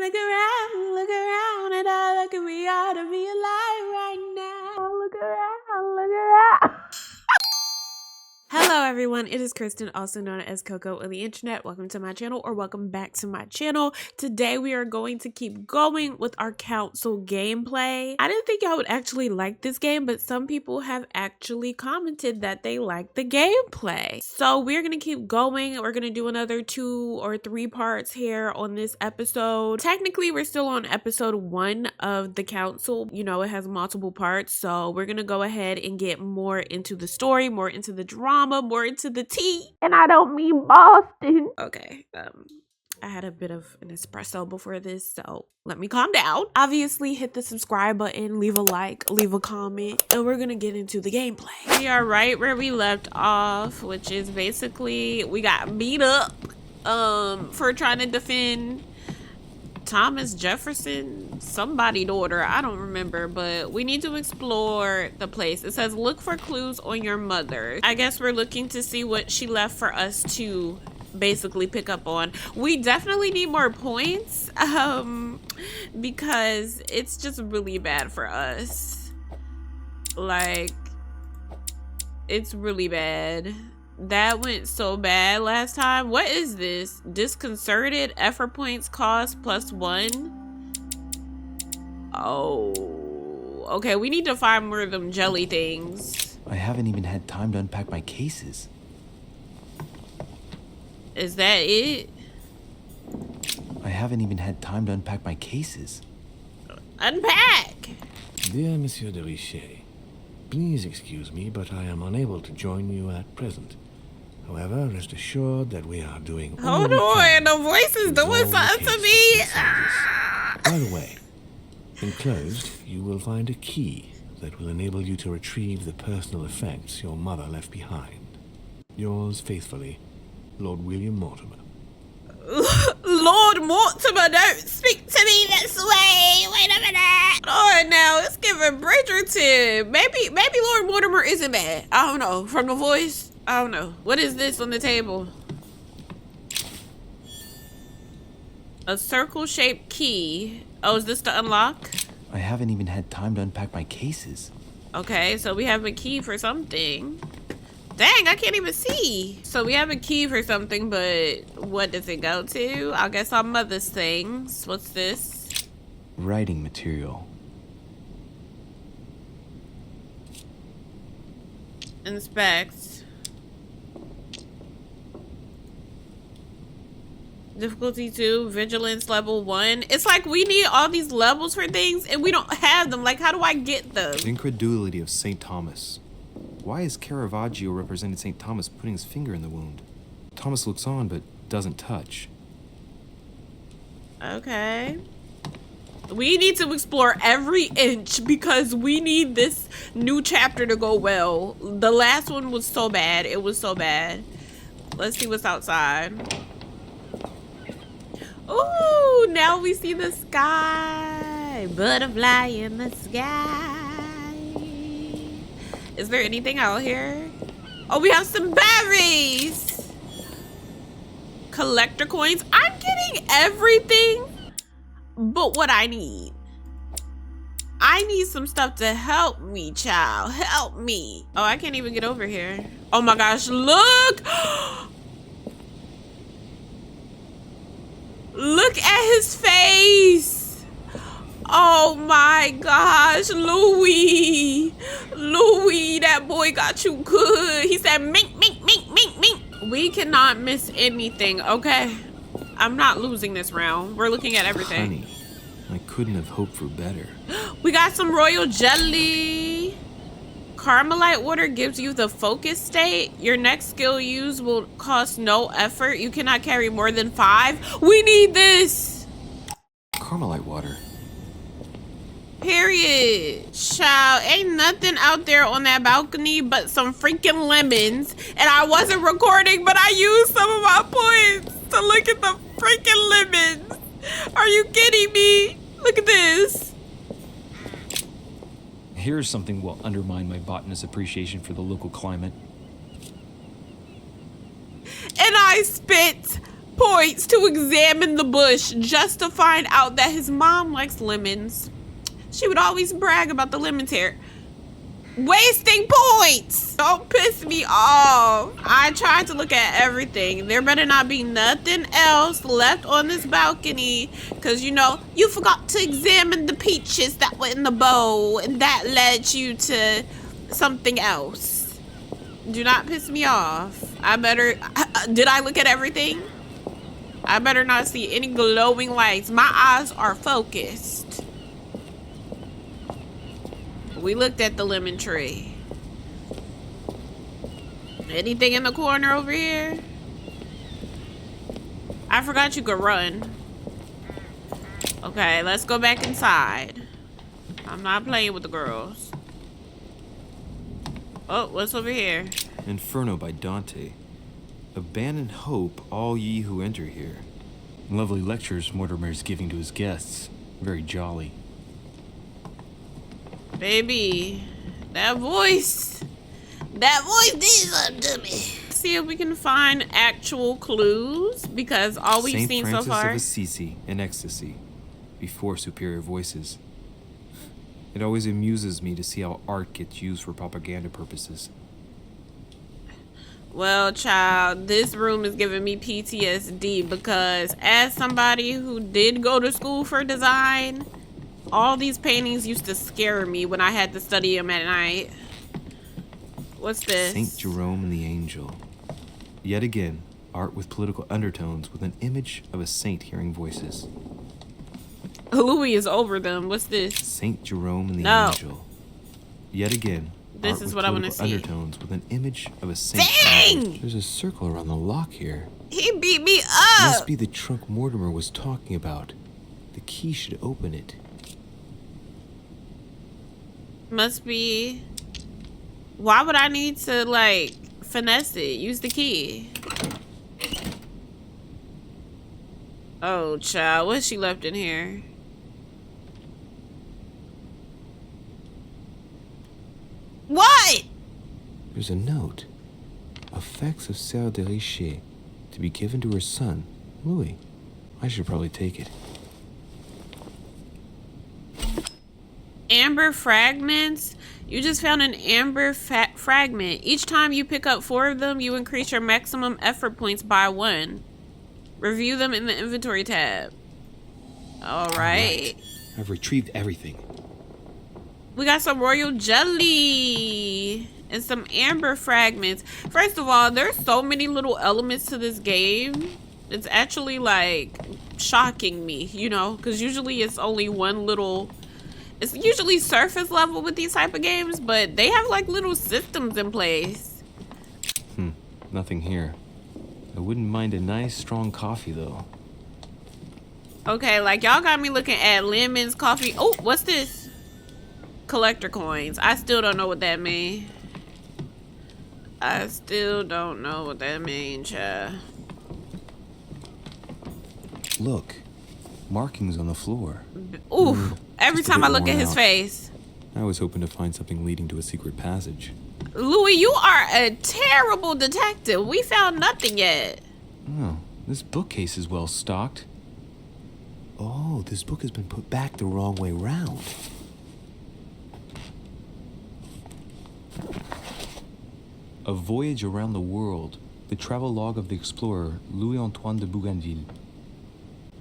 look around, and all that we ought to be alive right now. Look around, look around. Hello everyone, it is Kristen, also known as Coco on the internet. Welcome to my channel, or welcome back to my channel. Today we are going to keep going with our council gameplay. I didn't think y'all would actually like this game, but some people have actually commented that they like the gameplay. So we're gonna keep going. We're gonna do another 2 or 3 parts here on this episode. Technically, we're still on episode 1 of the council. You know, it has multiple parts, so we're gonna go ahead and get more into the story, more into the drama, more into the tea. And I don't mean Boston. Okay, I had a bit of an espresso before this, so let me calm down. Obviously, hit the subscribe button, leave a like, leave a comment, and we're gonna get into the gameplay. We are right where we left off, which is basically we got beat up for trying to defend Thomas Jefferson, somebody's daughter, I don't remember, but we need to explore the place. It says look for clues on your mother. I guess we're looking to see what she left for us to basically pick up on. We definitely need more points because it's just really bad for us. Like, it's really bad. That went so bad last time. What is this? Disconcerted, effort points cost +1. Oh, okay, we need to find more of them jelly things. I haven't even had time to unpack my cases. Is that it? I haven't even had time to unpack my cases. Unpack! Dear Monsieur de Richet, please excuse me, but I am unable to join you at present. However, rest assured that we are doing all Hold we on, can the voice is to doing resolve the something to case me. that concerns us. By the way, enclosed, you will find a key that will enable you to retrieve the personal effects your mother left behind. Yours faithfully, Lord William Mortimer. Lord Mortimer, don't speak to me this way. Wait a minute. Oh, now it's giving Bridgerton. Maybe Lord Mortimer isn't bad. I don't know. From the voice, I don't know. What is this on the table? A circle-shaped key. Oh, is this to unlock? I haven't even had time to unpack my cases. Okay, so we have a key for something. Dang, I can't even see. So we have a key for something, but what does it go to? I guess our mother's things. What's this? Writing material. Inspect. Difficulty 2, vigilance level 1. It's like we need all these levels for things and we don't have them. Like, how do I get them? The incredulity of St. Thomas. Why is Caravaggio represented St. Thomas putting his finger in the wound? Thomas looks on but doesn't touch. Okay. We need to explore every inch because we need this new chapter to go well. The last one was so bad. It was so bad. Let's see what's outside. Ooh, now we see the sky. Butterfly in the sky. Is there anything out here? Oh, we have some berries. Collector coins. I'm getting everything but what I need. I need some stuff to help me, child. Help me. Oh, I can't even get over here. Oh my gosh, look. Look at his face. Oh my gosh, Louis. Louis, that boy got you good. He said, mink, mink, mink, mink, mink. We cannot miss anything, okay? I'm not losing this round. We're looking at everything. Honey, I couldn't have hoped for better. We got some royal jelly. Carmelite water gives you the focus state. Your next skill use will cost no effort. You cannot carry more than 5. We need this. Carmelite water. Period. Child, ain't nothing out there on that balcony but some freaking lemons. And I wasn't recording, but I used some of my points to look at the freaking lemons. Are you kidding me? Look at this. Here's something will undermine my botanist's appreciation for the local climate. And I spit points to examine the bush just to find out that his mom likes lemons. She would always brag about the lemons here. Wasting points! Don't piss me off. I tried to look at everything. There better not be nothing else left on this balcony, because you know, you forgot to examine the peaches that were in the bowl, and that led you to something else. Do not piss me off. Did I look at everything? I better not see any glowing lights. My eyes are focused. We looked at the lemon tree. Anything in the corner over here? I forgot you could run. Okay, let's go back inside. I'm not playing with the girls. Oh, what's over here? Inferno by Dante. Abandon hope, all ye who enter here. Lovely lectures Mortimer's giving to his guests. Very jolly. Baby, that voice did something to me. See if we can find actual clues, because all we've seen so far. Saint Francis of Assisi in ecstasy, before superior voices. It always amuses me to see how art gets used for propaganda purposes. Well, child, this room is giving me PTSD, because as somebody who did go to school for design, all these paintings used to scare me when I had to study them at night. What's this? Saint Jerome and the Angel. Yet again, art with political undertones with an image of a saint hearing voices. Louis is over them. What's this? Saint Jerome and the Angel. Yet again, this is what I want to see. Undertones with an image of a saint. Dang! There's a circle around the lock here. He beat me up! Must be the trunk Mortimer was talking about. The key should open it. Must be. Why would I need to, like, finesse it? Use the key. Oh, child. What's she left in here? What? There's a note. Effects of Sœur de Richer, to be given to her son, Louis. I should probably take it. Amber fragments. You just found an amber fragment. Each time you pick up 4 of them, you increase your maximum effort points by 1. Review them in the inventory tab. All right. I've retrieved everything. We got some royal jelly and some amber fragments. First of all, there's so many little elements to this game. It's actually like shocking me, you know, because usually it's only one little. It's usually surface level with these type of games, but they have like little systems in place. Nothing here. I wouldn't mind a nice strong coffee though. Okay, like y'all got me looking at lemons, coffee. Oh, what's this? Collector coins. I still don't know what that means. I still don't know what that means, child. Look, markings on the floor. Ooh, every Just a time bit I look at worn his out. face. I was hoping to find something leading to a secret passage. Louis, you are a terrible detective. We found nothing yet. Oh, this bookcase is well stocked. Oh, this book has been put back the wrong way round. A Voyage Around the World, the travel log of the explorer Louis-Antoine de Bougainville.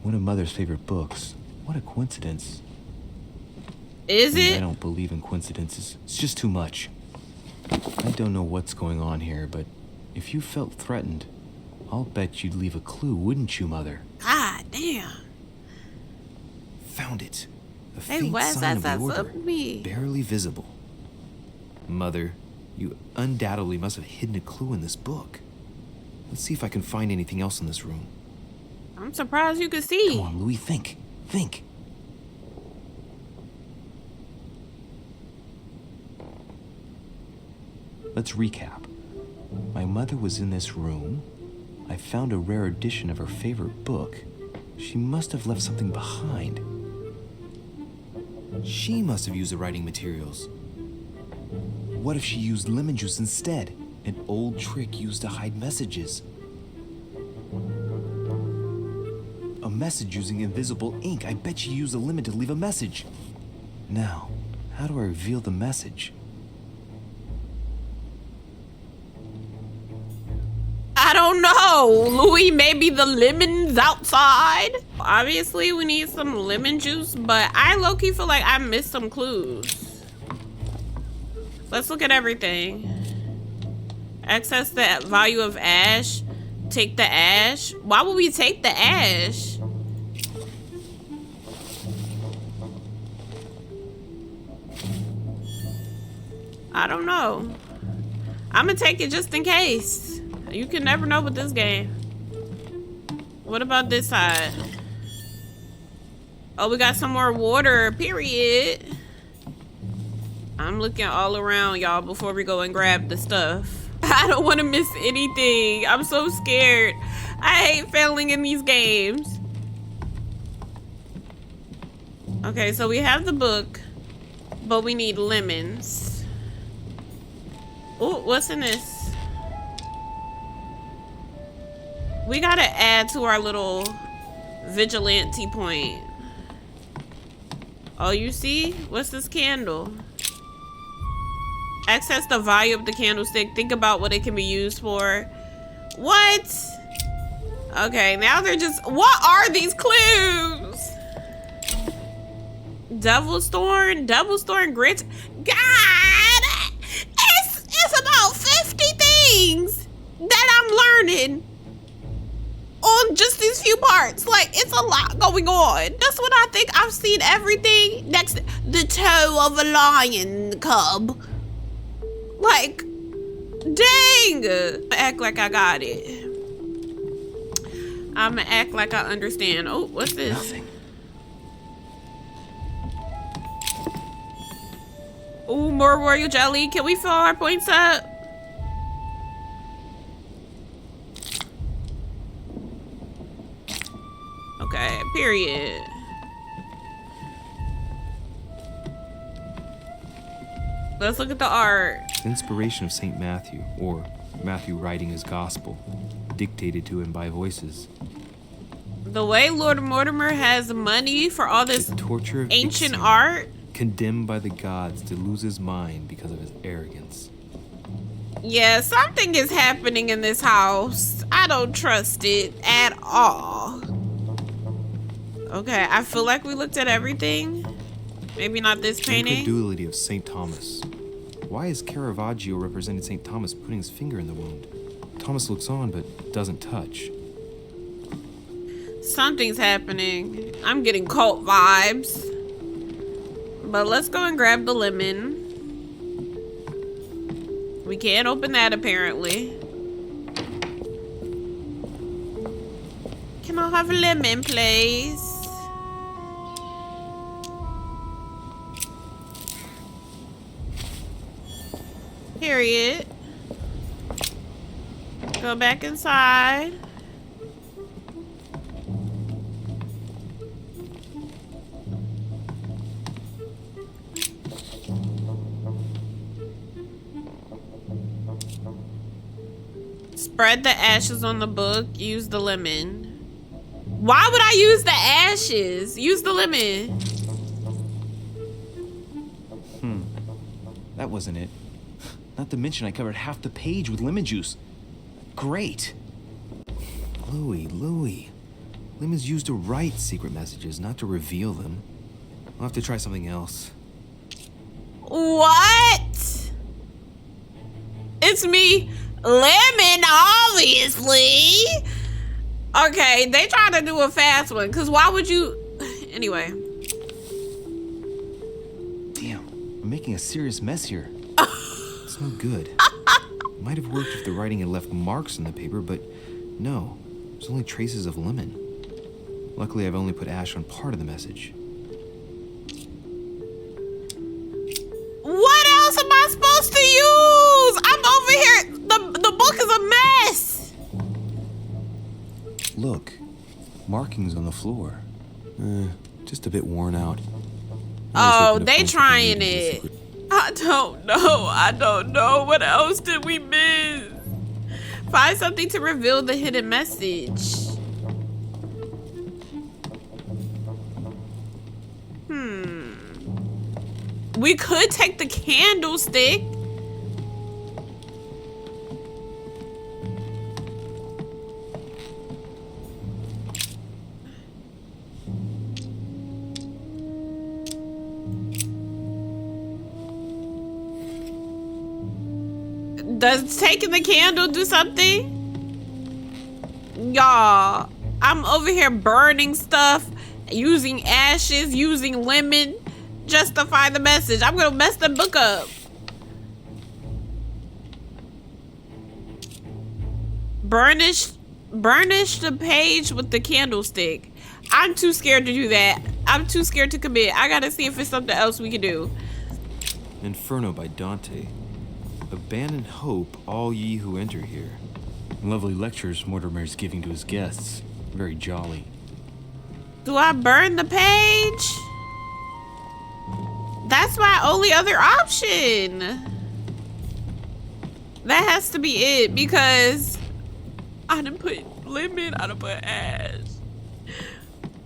One of Mother's favorite books. What a coincidence. Is I it? don't believe in coincidences. It's just too much. I don't know what's going on here, but if you felt threatened, I'll bet you'd leave a clue, wouldn't you, Mother? God damn. Found it. A Hey, faint what's sign that of order, up me? barely visible. Mother, you undoubtedly must have hidden a clue in this book. Let's see if I can find anything else in this room. I'm surprised you could see. Come on, Louis, think. Think. Let's recap. My mother was in this room. I found a rare edition of her favorite book. She must have left something behind. She must have used the writing materials. What if she used lemon juice instead? An old trick used to hide messages. A message using invisible ink. I bet you used a lemon to leave a message. Now, how do I reveal the message? I don't know. Louis, maybe the lemon's outside. Obviously, we need some lemon juice, but I low-key feel like I missed some clues. Let's look at everything. Access the value of ash. Take the ash. Why would we take the ash? I don't know. I'm gonna take it just in case. You can never know with this game. What about this side? Oh, we got some more water, period. I'm looking all around, y'all, before we go and grab the stuff. I don't want to miss anything. I'm so scared. I hate failing in these games. Okay, so we have the book, but we need lemons. Oh, what's in this? We gotta add to our little vigilante point. Oh, you see? What's this candle? Access the value of the candlestick. Think about what it can be used for. What? Okay, now they're just... What are these clues? Devil's Thorn? Devil's Thorn grits? God! It's about 50 things that I'm learning on just these few parts. Like, it's a lot going on. That's when I think I've seen everything. Next, the toe of a lion cub. Like, dang. Act like I got it. I'ma act like I understand. Oh, what's this? Nothing. Oh, more royal jelly. Can we fill our points up? Okay, period. Let's look at the art. Inspiration of St. Matthew, or Matthew writing his gospel, dictated to him by voices. The way Lord Mortimer has money for all this The torture of ancient Ixion, art. condemned by the gods to lose his mind because of his arrogance. Yeah, something is happening in this house. I don't trust it at all. Okay, I feel like we looked at everything. Maybe not this painting. Incredulity of St. Thomas. Why is Caravaggio represented St. Thomas putting his finger in the wound? Thomas looks on but doesn't touch. Something's happening. I'm getting cult vibes. But let's go and grab the lemon. We can't open that apparently. Can I have a lemon, please? Period. Go back inside. Spread the ashes on the book. Use the lemon. Why would I use the ashes? Use the lemon. That wasn't it. Not to mention I covered half the page with lemon juice. Great. Louis. Lemons used to write secret messages, not to reveal them. I'll have to try something else. What? It's me, Lemon, obviously. Okay, they tried to do a fast one, because why would you... Anyway. Damn, I'm making a serious mess here. It's no good. Might have worked if the writing had left marks on the paper, but no. There's only traces of lemon. Luckily, I've only put ash on part of the message. What else am I supposed to use? I'm over here. The book is a mess. Look, markings on the floor. Just a bit worn out. Oh, they trying it. I don't know. What else did we miss? Find something to reveal the hidden message. We could take the candlestick. Does taking the candle do something? Y'all, I'm over here burning stuff, using ashes, using lemon, justify the message. I'm gonna mess the book up. Burnish the page with the candlestick. I'm too scared to do that. I'm too scared to commit. I gotta see if it's something else we can do. Inferno by Dante. Abandon hope, all ye who enter here. Lovely lectures Mortimer's giving to his guests. Very jolly. Do I burn the page? That's my only other option. That has to be it because I done put lemon, I done put ash.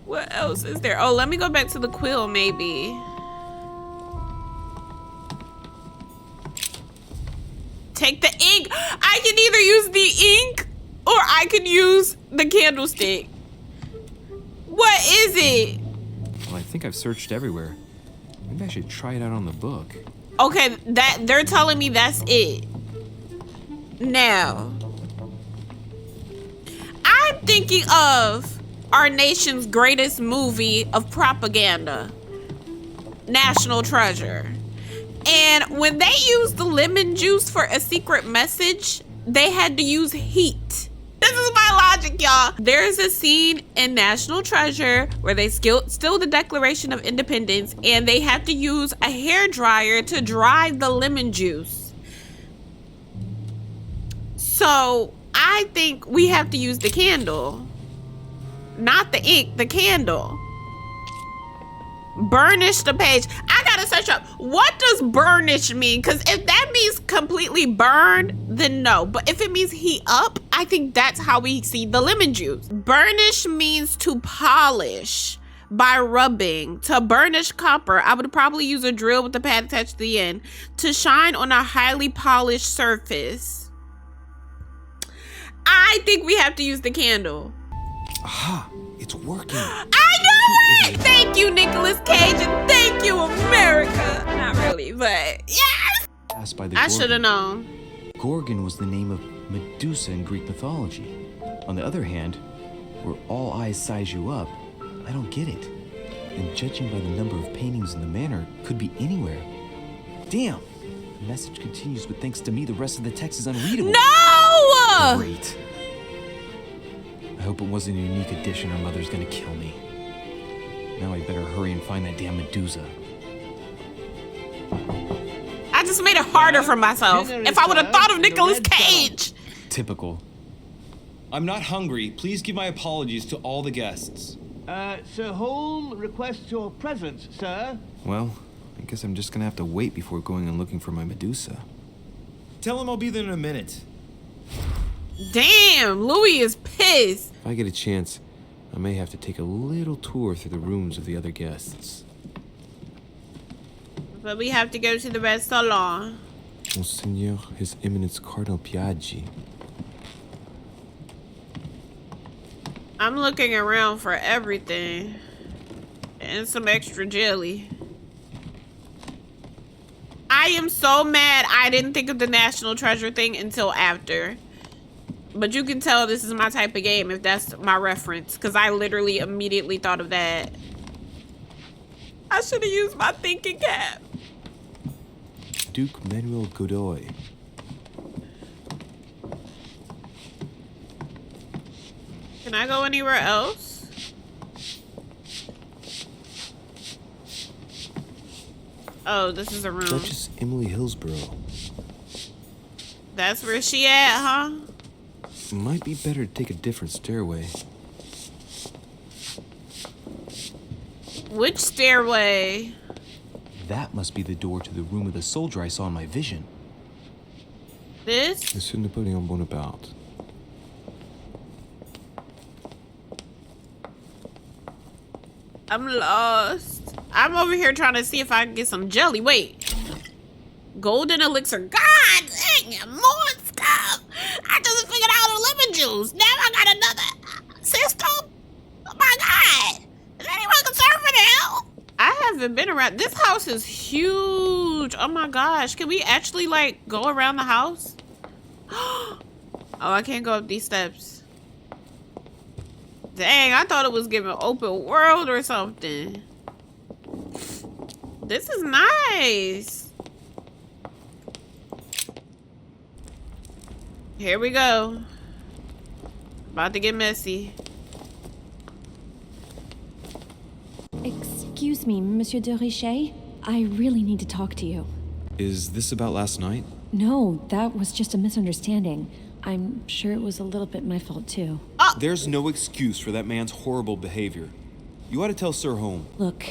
What else is there? Oh, let me go back to the quill maybe. Take the ink. I can either use the ink or I can use the candlestick. What is it? Well, I think I've searched everywhere. Maybe I should try it out on the book. Okay, that they're telling me that's it. Now, I'm thinking of our nation's greatest movie of propaganda, National Treasure. And when they used the lemon juice for a secret message, they had to use heat. This is my logic, y'all. There's a scene in National Treasure where they steal the Declaration of Independence and they have to use a hairdryer to dry the lemon juice. So I think we have to use the candle. Not the ink, the candle. Burnish the page. I gotta search up, what does burnish mean? Because if that means completely burn, then no. But if it means heat up, I think that's how we see the lemon juice. Burnish means to polish by rubbing. To burnish copper, I would probably use a drill with the pad attached to the end. To shine on a highly polished surface. I think we have to use the candle. Aha! It's working. I knew it! Thank you, Nicolas Cage, and thank you, America. Not really, but yes! Asked by the I should have known. Gorgon was the name of Medusa in Greek mythology. On the other hand, where all eyes size you up, I don't get it. And judging by the number of paintings in the manor, could be anywhere. Damn! The message continues, but thanks to me, the rest of the text is unreadable. No! Great. I hope it wasn't a unique edition or Mother's gonna kill me. Now I better hurry and find that damn Medusa. I just made it harder for myself. If I would have thought of Nicolas Cage. Typical. I'm not hungry. Please give my apologies to all the guests. Sir Holm requests your presence, sir. Well, I guess I'm just gonna have to wait before going and looking for my Medusa. Tell him I'll be there in a minute. Damn, Louis is pissed. If I get a chance, I may have to take a little tour through the rooms of the other guests. But we have to go to the red salon. Monseigneur, His Eminence Cardinal Piaggi. I'm looking around for everything. And some extra jelly. I am so mad I didn't think of the National Treasure thing until after. But you can tell this is my type of game if that's my reference. Because I literally immediately thought of that. I should have used my thinking cap. Duke Manuel Godoy. Can I go anywhere else? Oh, this is a room. Duchess Emily Hillsborough. That's where she at, huh? Might be better to take a different stairway. Which stairway? That must be the door to the room of the soldier I saw in my vision. This? Monsieur Napoleon Bonaparte. I'm lost. I'm over here trying to see if I can get some jelly. Wait. Golden elixir. God dang, more stuff. I just figured out a lemon juice. Now I got another system. Oh my God. Is anyone concerned for the hell? I haven't been around. This house is huge. Oh my gosh. Can we actually like go around the house? Oh, I can't go up these steps. Dang, I thought it was giving open world or something. This is nice. Here we go. About to get messy. Excuse me, Monsieur de Richet. I really need to talk to you. Is this about last night? No, that was just a misunderstanding. I'm sure it was a little bit my fault, too. There's no excuse for that man's horrible behavior. You ought to tell Sir Home. Look,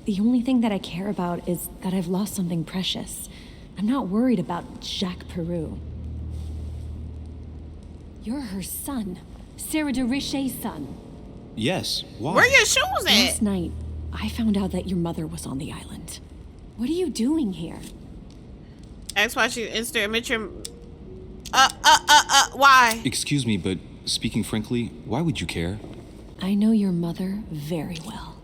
the only thing that I care about is that I've lost something precious. I'm not worried about Jacques Peru. You're her son. Sarah de Richet's son. Yes, why? Where your shoes at? Last night, I found out that your mother was on the island. What are you doing here? Ask why she instant immature. Why? Excuse me, but speaking frankly, why would you care? I know your mother very well.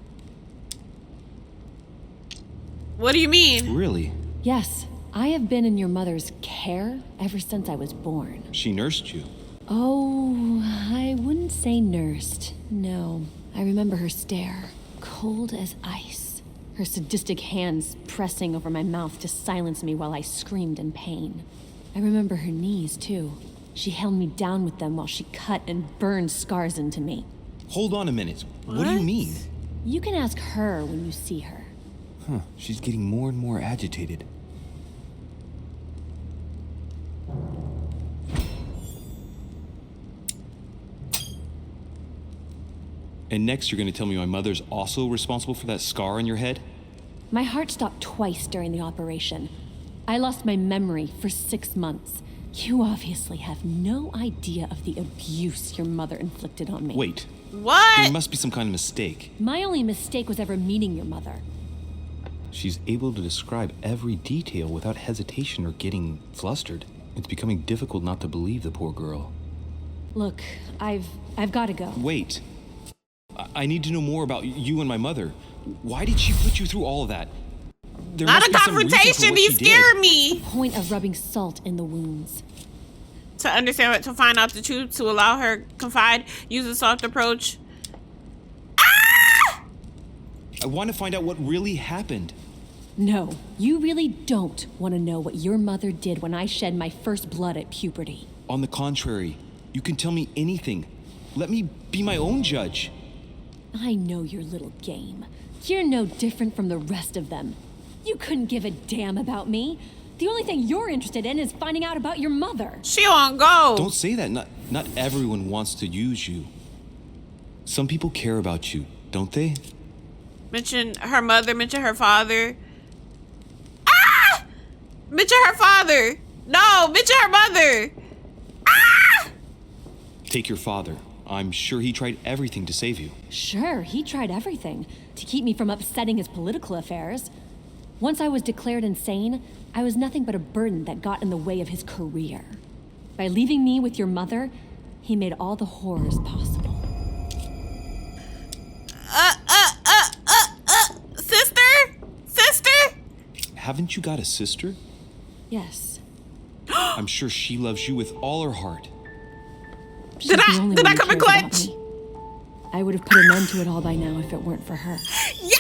What do you mean? Really? Yes, I have been in your mother's care ever since I was born. She nursed you. Oh, I wouldn't say nursed. No, I remember her stare, cold as ice. Her sadistic hands pressing over my mouth to silence me while I screamed in pain. I remember her knees, too. She held me down with them while she cut and burned scars into me. Hold on a minute. What do you mean? You can ask her when you see her. Huh, she's getting more and more agitated. And next you're going to tell me my mother's also responsible for that scar on your head? My heart stopped twice during the operation. I lost my memory for 6 months. You obviously have no idea of the abuse your mother inflicted on me. Wait. What? There must be some kind of mistake. My only mistake was ever meeting your mother. She's able to describe every detail without hesitation or getting flustered. It's becoming difficult not to believe the poor girl. Look, I've got to go. Wait. I need to know more about you and my mother. Why did she put you through all of that? There Not must a be some reason for confrontation. what He she did. scared me. Point of rubbing salt in the wounds. To understand what, to find out the truth, to allow her confide, use a soft approach. I want to find out what really happened. No, you really don't want to know what your mother did when I shed my first blood at puberty. On the contrary, you can tell me anything. Let me be my own judge. I know your little game. You're no different from the rest of them. You couldn't give a damn about me. The only thing you're interested in is finding out about your mother. She on go. Don't say that. Not everyone wants to use you. Some people care about you, don't they? Mention her mother, mention her father. Ah! Mention her father. No, mention her mother. Ah! Take your father. I'm sure he tried everything to save you. Sure, he tried everything to keep me from upsetting his political affairs. Once I was declared insane, I was nothing but a burden that got in the way of his career. By leaving me with your mother, he made all the horrors possible. Sister? Haven't you got a sister? Yes. I'm sure she loves you with all her heart. She's Did the I- only did I one who come in cares about clutch? me. I would have put an end to it all by now if it weren't for her. Yeah!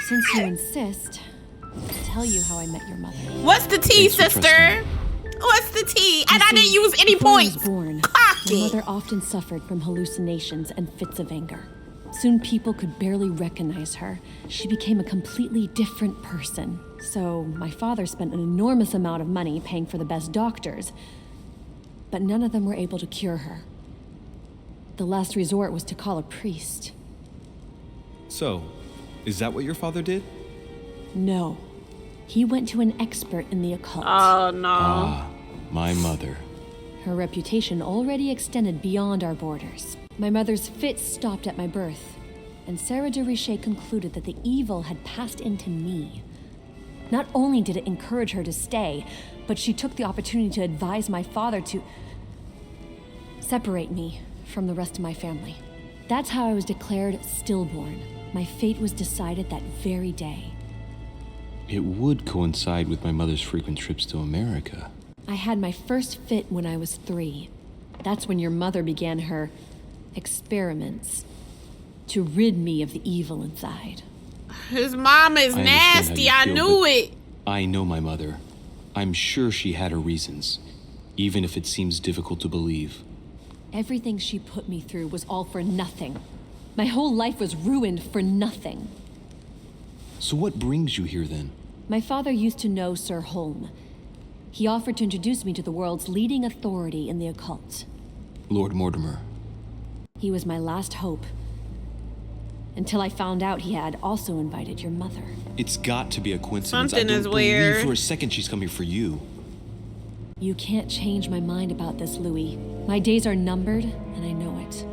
Since you insist, I'll tell you how I met your mother. What's the tea, Thanks for sister? What's the tea? And I You didn't see, use any before I points. was born, Clock my it. mother often suffered from hallucinations and fits of anger. Soon people could barely recognize her. She became a completely different person. So my father spent an enormous amount of money paying for the best doctors, but none of them were able to cure her. The last resort was to call a priest. So, is that what your father did? No. He went to an expert in the occult. Oh no. Ah, my mother. Her reputation already extended beyond our borders. My mother's fits stopped at my birth. and Sarah de Richet concluded that the evil had passed into me. Not only did it encourage her to stay, but she took the opportunity to advise my father to separate me from the rest of my family. That's how I was declared stillborn. My fate was decided that very day. It would coincide with my mother's frequent trips to America. I had my first fit when I was 3. That's when your mother began her experiments to rid me of the evil inside. His mom is nasty. I knew it. I know my mother. I'm sure she had her reasons, even if it seems difficult to believe. Everything she put me through was all for nothing. My whole life was ruined for nothing. So what brings you here then? My father used to know Sir Holm. He offered to introduce me to the world's leading authority in the occult. Lord Mortimer. He was my last hope. Until I found out he had also invited your mother. It's got to be a coincidence. Something I is don't weird. believe for a second she's coming for you. You can't change my mind about this, Louis. My days are numbered, and I know it.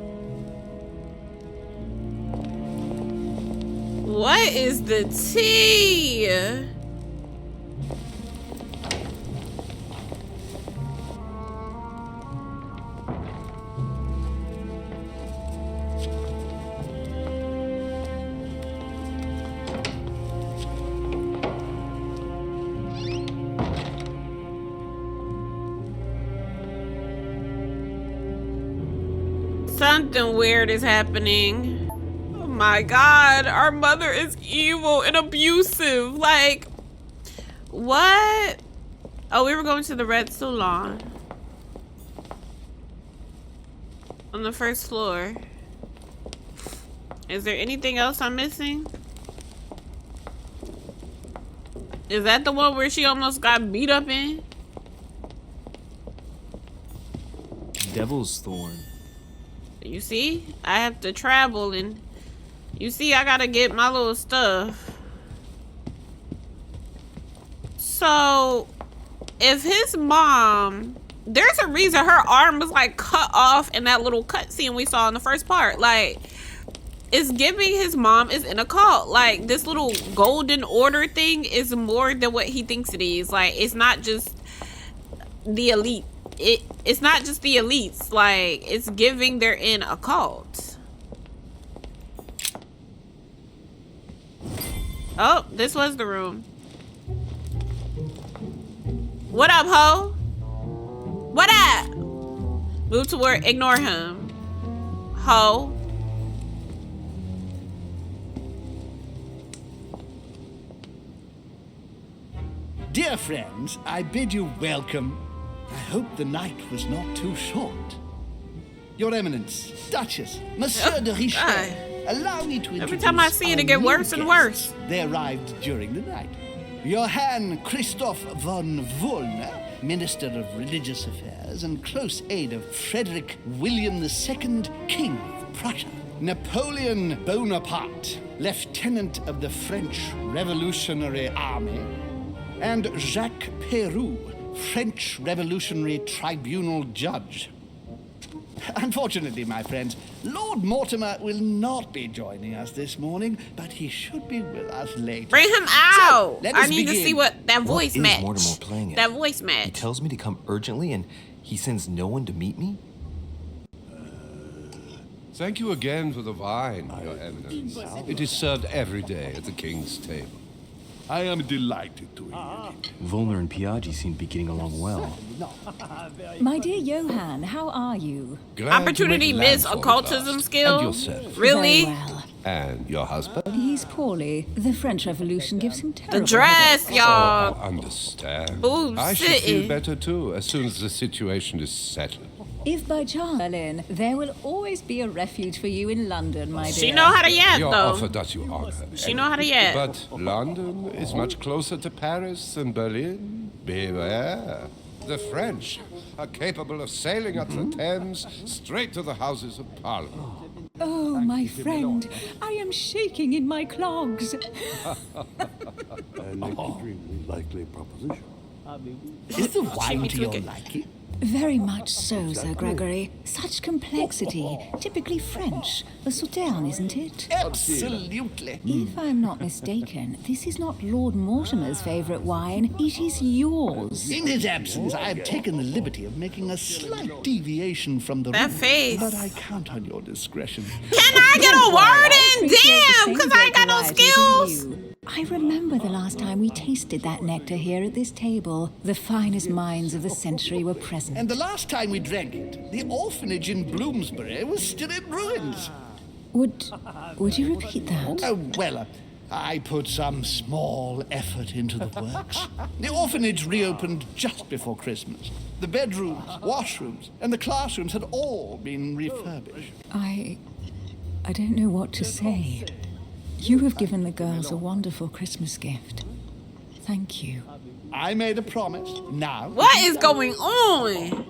What is the tea? Something weird is happening. Oh my God, our mother is evil and abusive. Like, what? Oh, we were going to the Red Salon. On the first floor. Is there anything else I'm missing? Is that the one where she almost got beat up in? Devil's Thorn. You see, I have to travel, and you see, I gotta get my little stuff. So, if his mom, there's a reason her arm was like cut off in that little cutscene we saw in the first part. Like, it's giving his mom is in a cult. Like, this little golden order thing is more than what he thinks it is. Like, it's not just the elite. It's not just the elites. Like, it's giving they're in a cult. Oh, this was the room. What up, ho? What up? Move toward, ignore him. Ho. Dear friends, I bid you welcome. I hope the night was not too short. Your Eminence, Duchess, Monsieur de Richet, allow me to introduce Every time I see it, it our get new worse and guests. worse. They arrived during the night. Johann Christoph von Wollner, Minister of Religious Affairs and close aide of Frederick William II, King of Prussia. Napoleon Bonaparte, Lieutenant of the French Revolutionary Army. And Jacques Peroux, French Revolutionary Tribunal Judge. Unfortunately, my friends, Lord Mortimer will not be joining us this morning, but he should be with us later. Bring him out. So, let I us need to begin. see what that voice What is match. Mortimer playing at? That voice He match. tells me to come urgently and he sends no one to meet me? Thank you again for the wine, Your Eminence. It is served every day at the king's table. I am delighted to hear it. Volner and Piaggi seem to be getting along well. My dear Johann, how are you? Glad Opportunity you made miss landfall occultism at last. skill? And yourself. Really? Very well. And your husband? He's poorly. The French Revolution gives him terrible The dress, headaches. y'all. I understand. Boobs I should feel sitting. better too, as soon as the situation is settled. If by chance, Ellen, there will always be a refuge for you in London, my dear. She know how to yap, Your though. offer does you honor. She know how to yap. But London is much closer to Paris than Berlin. Beware. The French are capable of sailing up the Thames straight to the Houses of Parliament. Oh, my friend, I am shaking in my clogs. An extremely likely proposition. Is the wine to your liking? Very much so, Sir Gregory. Such complexity. Typically French. A Sauterne, isn't it? Absolutely. If I'm not mistaken, this is not Lord Mortimer's favourite wine. It is yours. In his absence, I have taken the liberty of making a slight deviation from the That rule. face. But I count on your discretion. Can I get a word in? Damn, because I ain't got no skills. I remember the last time we tasted that nectar here at this table. The finest minds of the century were present. And the last time we drank it, the orphanage in Bloomsbury was still in ruins. Would you repeat that? Oh, well, I put some small effort into the works. The orphanage reopened just before Christmas. The bedrooms, washrooms, and the classrooms had all been refurbished. I don't know what to say. You have given the girls a wonderful Christmas gift. Thank you. I made a promise. Now. What is going on?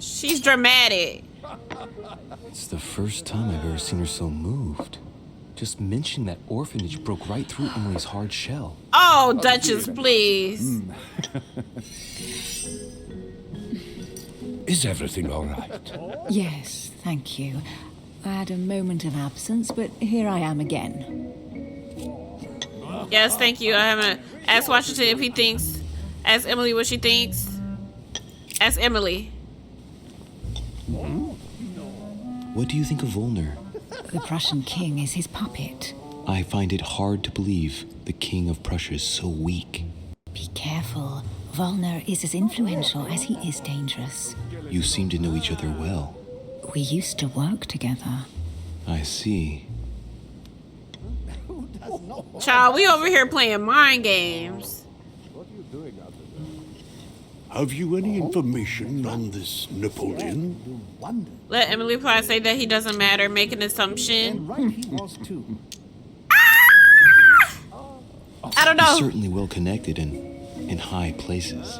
She's dramatic. It's the first time I've ever seen her so moved. Just mentioning that orphanage broke right through Emily's hard shell. Oh, Duchess, please. Is everything all right? Yes, thank you. I had a moment of absence, but here I am again. Yes, thank you. I haven't asked Washington if he thinks. Ask Emily what she thinks. Ask Emily. What do you think of Volner? The Prussian king is his puppet. I find it hard to believe the King of Prussia is so weak. Be careful. Volner is as influential as he is dangerous. You seem to know each other well. We used to work together. I see. Child, we over here playing mind games. Have you any information on this Napoleon? Let Emily Pye say that he doesn't matter. Make an assumption. Right, he was too. I don't know. He's certainly well connected and in high places.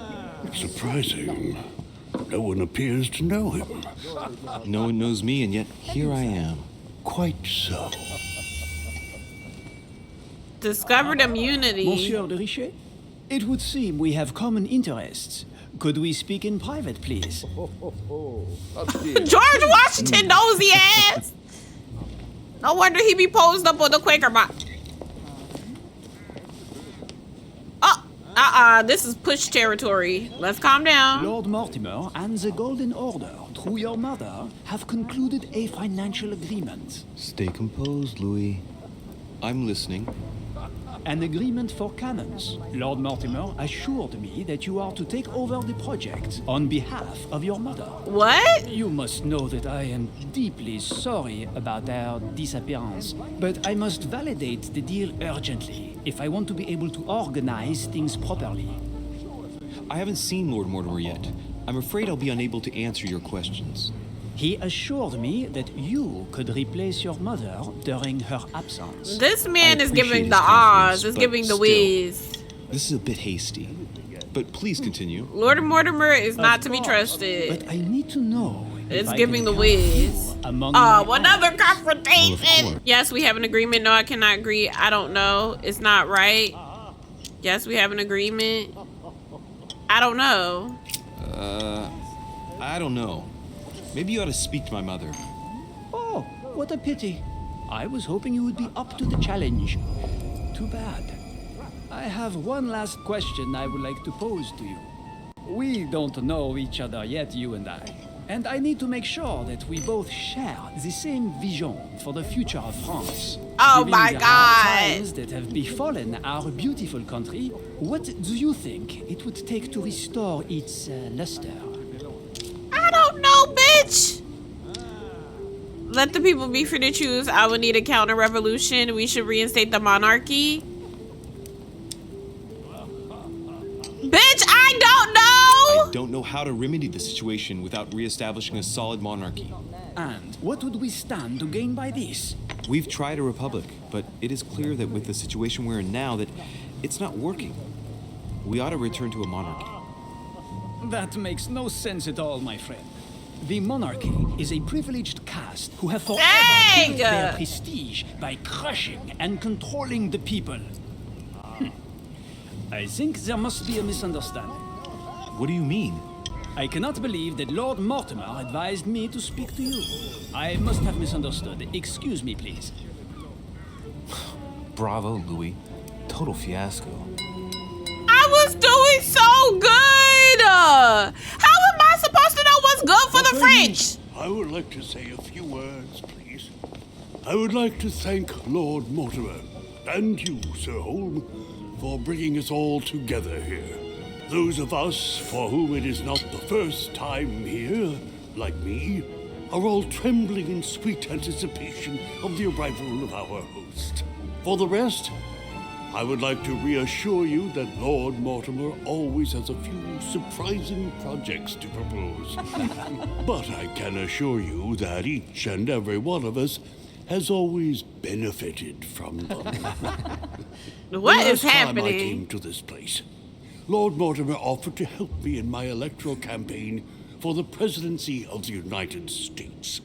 Surprising. No one appears to know him. No one knows me, and yet here I am. Quite so. Discovered immunity. Monsieur de Richet? It would seem we have common interests. Could we speak in private, please? George Washington nosy ass. No wonder he be posed up on the Quaker box. This is push territory. Let's calm down. Lord Mortimer and the Golden Order, through your mother, have concluded a financial agreement. Stay composed, Louis. I'm listening. An agreement for cannons. Lord Mortimer assured me that you are to take over the project on behalf of your mother. What? You must know that I am deeply sorry about their disappearance, but I must validate the deal urgently if I want to be able to organize things properly. I haven't seen Lord Mortimer yet. I'm afraid I'll be unable to answer your questions. He assured me that you could replace your mother during her absence. This man is appreciate giving his the confidence, ahs. Is but giving the still, whiz. This is a bit hasty. But please continue. Lord Mortimer is not to be trusted. But I need to know. It's giving the whiz. Another confrontation. Yes, we have an agreement. No, I cannot agree. I don't know. It's not right. Yes, we have an agreement. I don't know. I don't know. Maybe you ought to speak to my mother. Oh, what a pity. I was hoping you would be up to the challenge. Too bad. I have one last question I would like to pose to you. We don't know each other yet, you and I. And I need to make sure that we both share the same vision for the future of France. Oh Given my the God. hard times that have befallen our beautiful country, what do you think it would take to restore its luster? I don't know, bitch. Let the people be free to choose. I would need a counter revolution. We should reinstate the monarchy. Bitch, I don't know. I don't know how to remedy the situation without reestablishing a solid monarchy. And what would we stand to gain by this? We've tried a republic, but it is clear that with the situation we're in now that it's not working. We ought to return to a monarchy. That makes no sense at all, my friend. The monarchy is a privileged caste who have forever built their prestige by crushing and controlling the people. I think there must be a misunderstanding. What do you mean? I cannot believe that Lord Mortimer advised me to speak to you. I must have misunderstood. Excuse me, please. Bravo, Louis. Total fiasco. I was doing so good! How am I supposed to know what's good for the French? I would like to say a few words, please. I would like to thank Lord Mortimer and you, Sir Holm, for bringing us all together here. Those of us for whom it is not the first time here, like me, are all trembling in sweet anticipation of the arrival of our host. For the rest, I would like to reassure you that Lord Mortimer always has a few surprising projects to propose. But I can assure you that each and every one of us has always benefited from them. What is The last time I happening? came to this place, Lord Mortimer offered to help me in my electoral campaign for the presidency of the United States.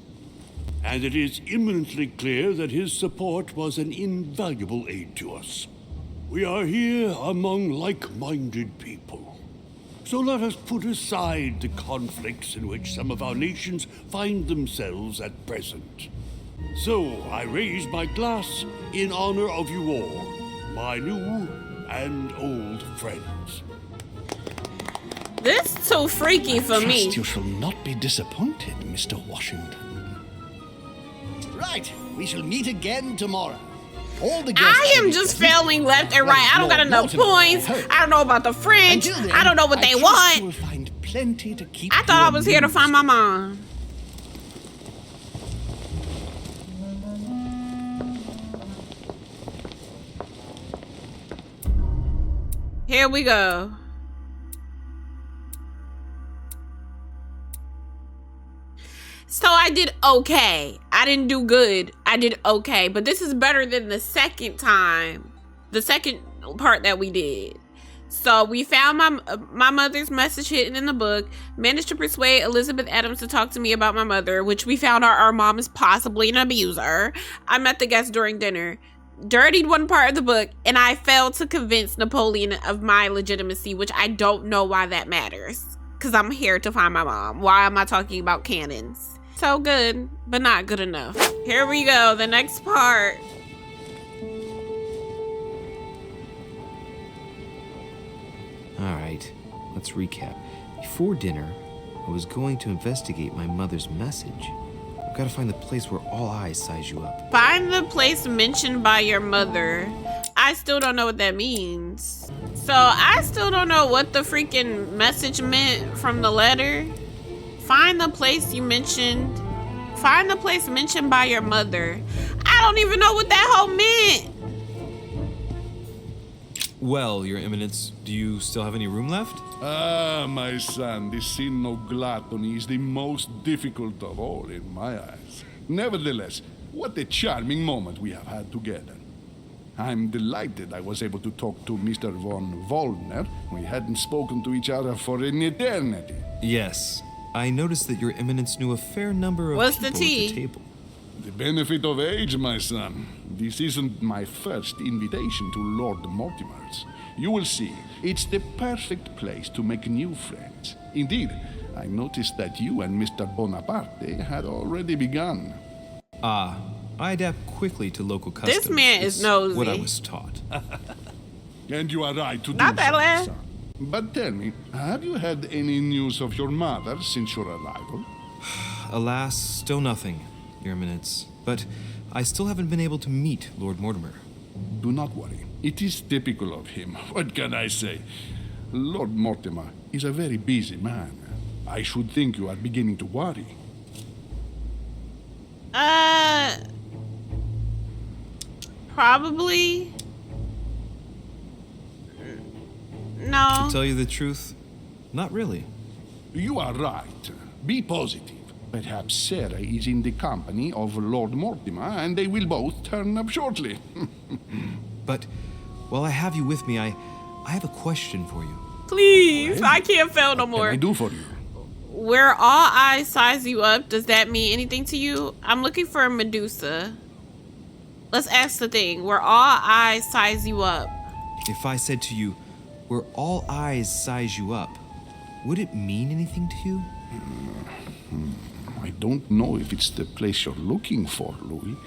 And it is eminently clear that his support was an invaluable aid to us. We are here among like-minded people. So let us put aside the conflicts in which some of our nations find themselves at present. So I raise my glass in honor of you all, my new and old friends. This is too freaky for me. Trust you shall not be disappointed, Mr. Washington. Right, we shall meet again tomorrow. All the guests I am will be just present. failing left and right. I don't got Lord enough Mortimer, points. I hope. I don't know about the French. Until then, I don't know what they trust want. You will find plenty to keep I thought you I was here to find my amused. mom. Here we go. So I did okay. I didn't do good. I did okay. But this is better than the second time. The second part that we did. So we found my mother's message hidden in the book. Managed to persuade Elizabeth Adams to talk to me about my mother, which we found out our mom is possibly an abuser. I met the guest during dinner. Dirtied one part of the book, and I failed to convince Napoleon of my legitimacy, which I don't know why that matters. Because I'm here to find my mom. Why am I talking about cannons? So good, but not good enough. Here we go, the next part. Alright, let's recap. Before dinner, I was going to investigate my mother's message. I've got to find the place where all eyes size you up. Find the place mentioned by your mother. I still don't know what that means. So I still don't know what the freaking message meant from the letter. Find the place you mentioned. Find the place mentioned by your mother. I don't even know what that whole meant. Well, Your Eminence, do you still have any room left? Ah, my son, the sin of gluttony is the most difficult of all in my eyes. Nevertheless, what a charming moment we have had together. I'm delighted I was able to talk to Mr. von Wollner. We hadn't spoken to each other for an eternity. Yes. I noticed that Your Eminence knew a fair number of What's the people tea? at the table. The benefit of age, my son. This isn't my first invitation to Lord Mortimer's. You will see, it's the perfect place to make new friends. Indeed, I noticed that you and Mr. Bonaparte had already begun. Ah, I adapt quickly to local customs. This man is It's nosy. what I was taught. And you are right to Not do that so, last. son. But tell me, have you had any news of your mother since your arrival? Alas, still nothing, Your Eminence. But I still haven't been able to meet Lord Mortimer. Do not worry. It is typical of him. What can I say? Lord Mortimer is a very busy man. I should think you are beginning to worry. Probably. No. To tell you the truth, not really. You are right. Be positive. Perhaps Sarah is in the company of Lord Mortimer, and they will both turn up shortly. But while I have you with me, I have a question for you. Please, I can't fail no What more. can I do for you? Where all eyes size you up, does that mean anything to you? I'm looking for a Medusa. Let's ask the thing. Where all eyes size you up. If I said to you, where all eyes size you up. Would it mean anything to you? I don't know if it's the place you're looking for, Louis,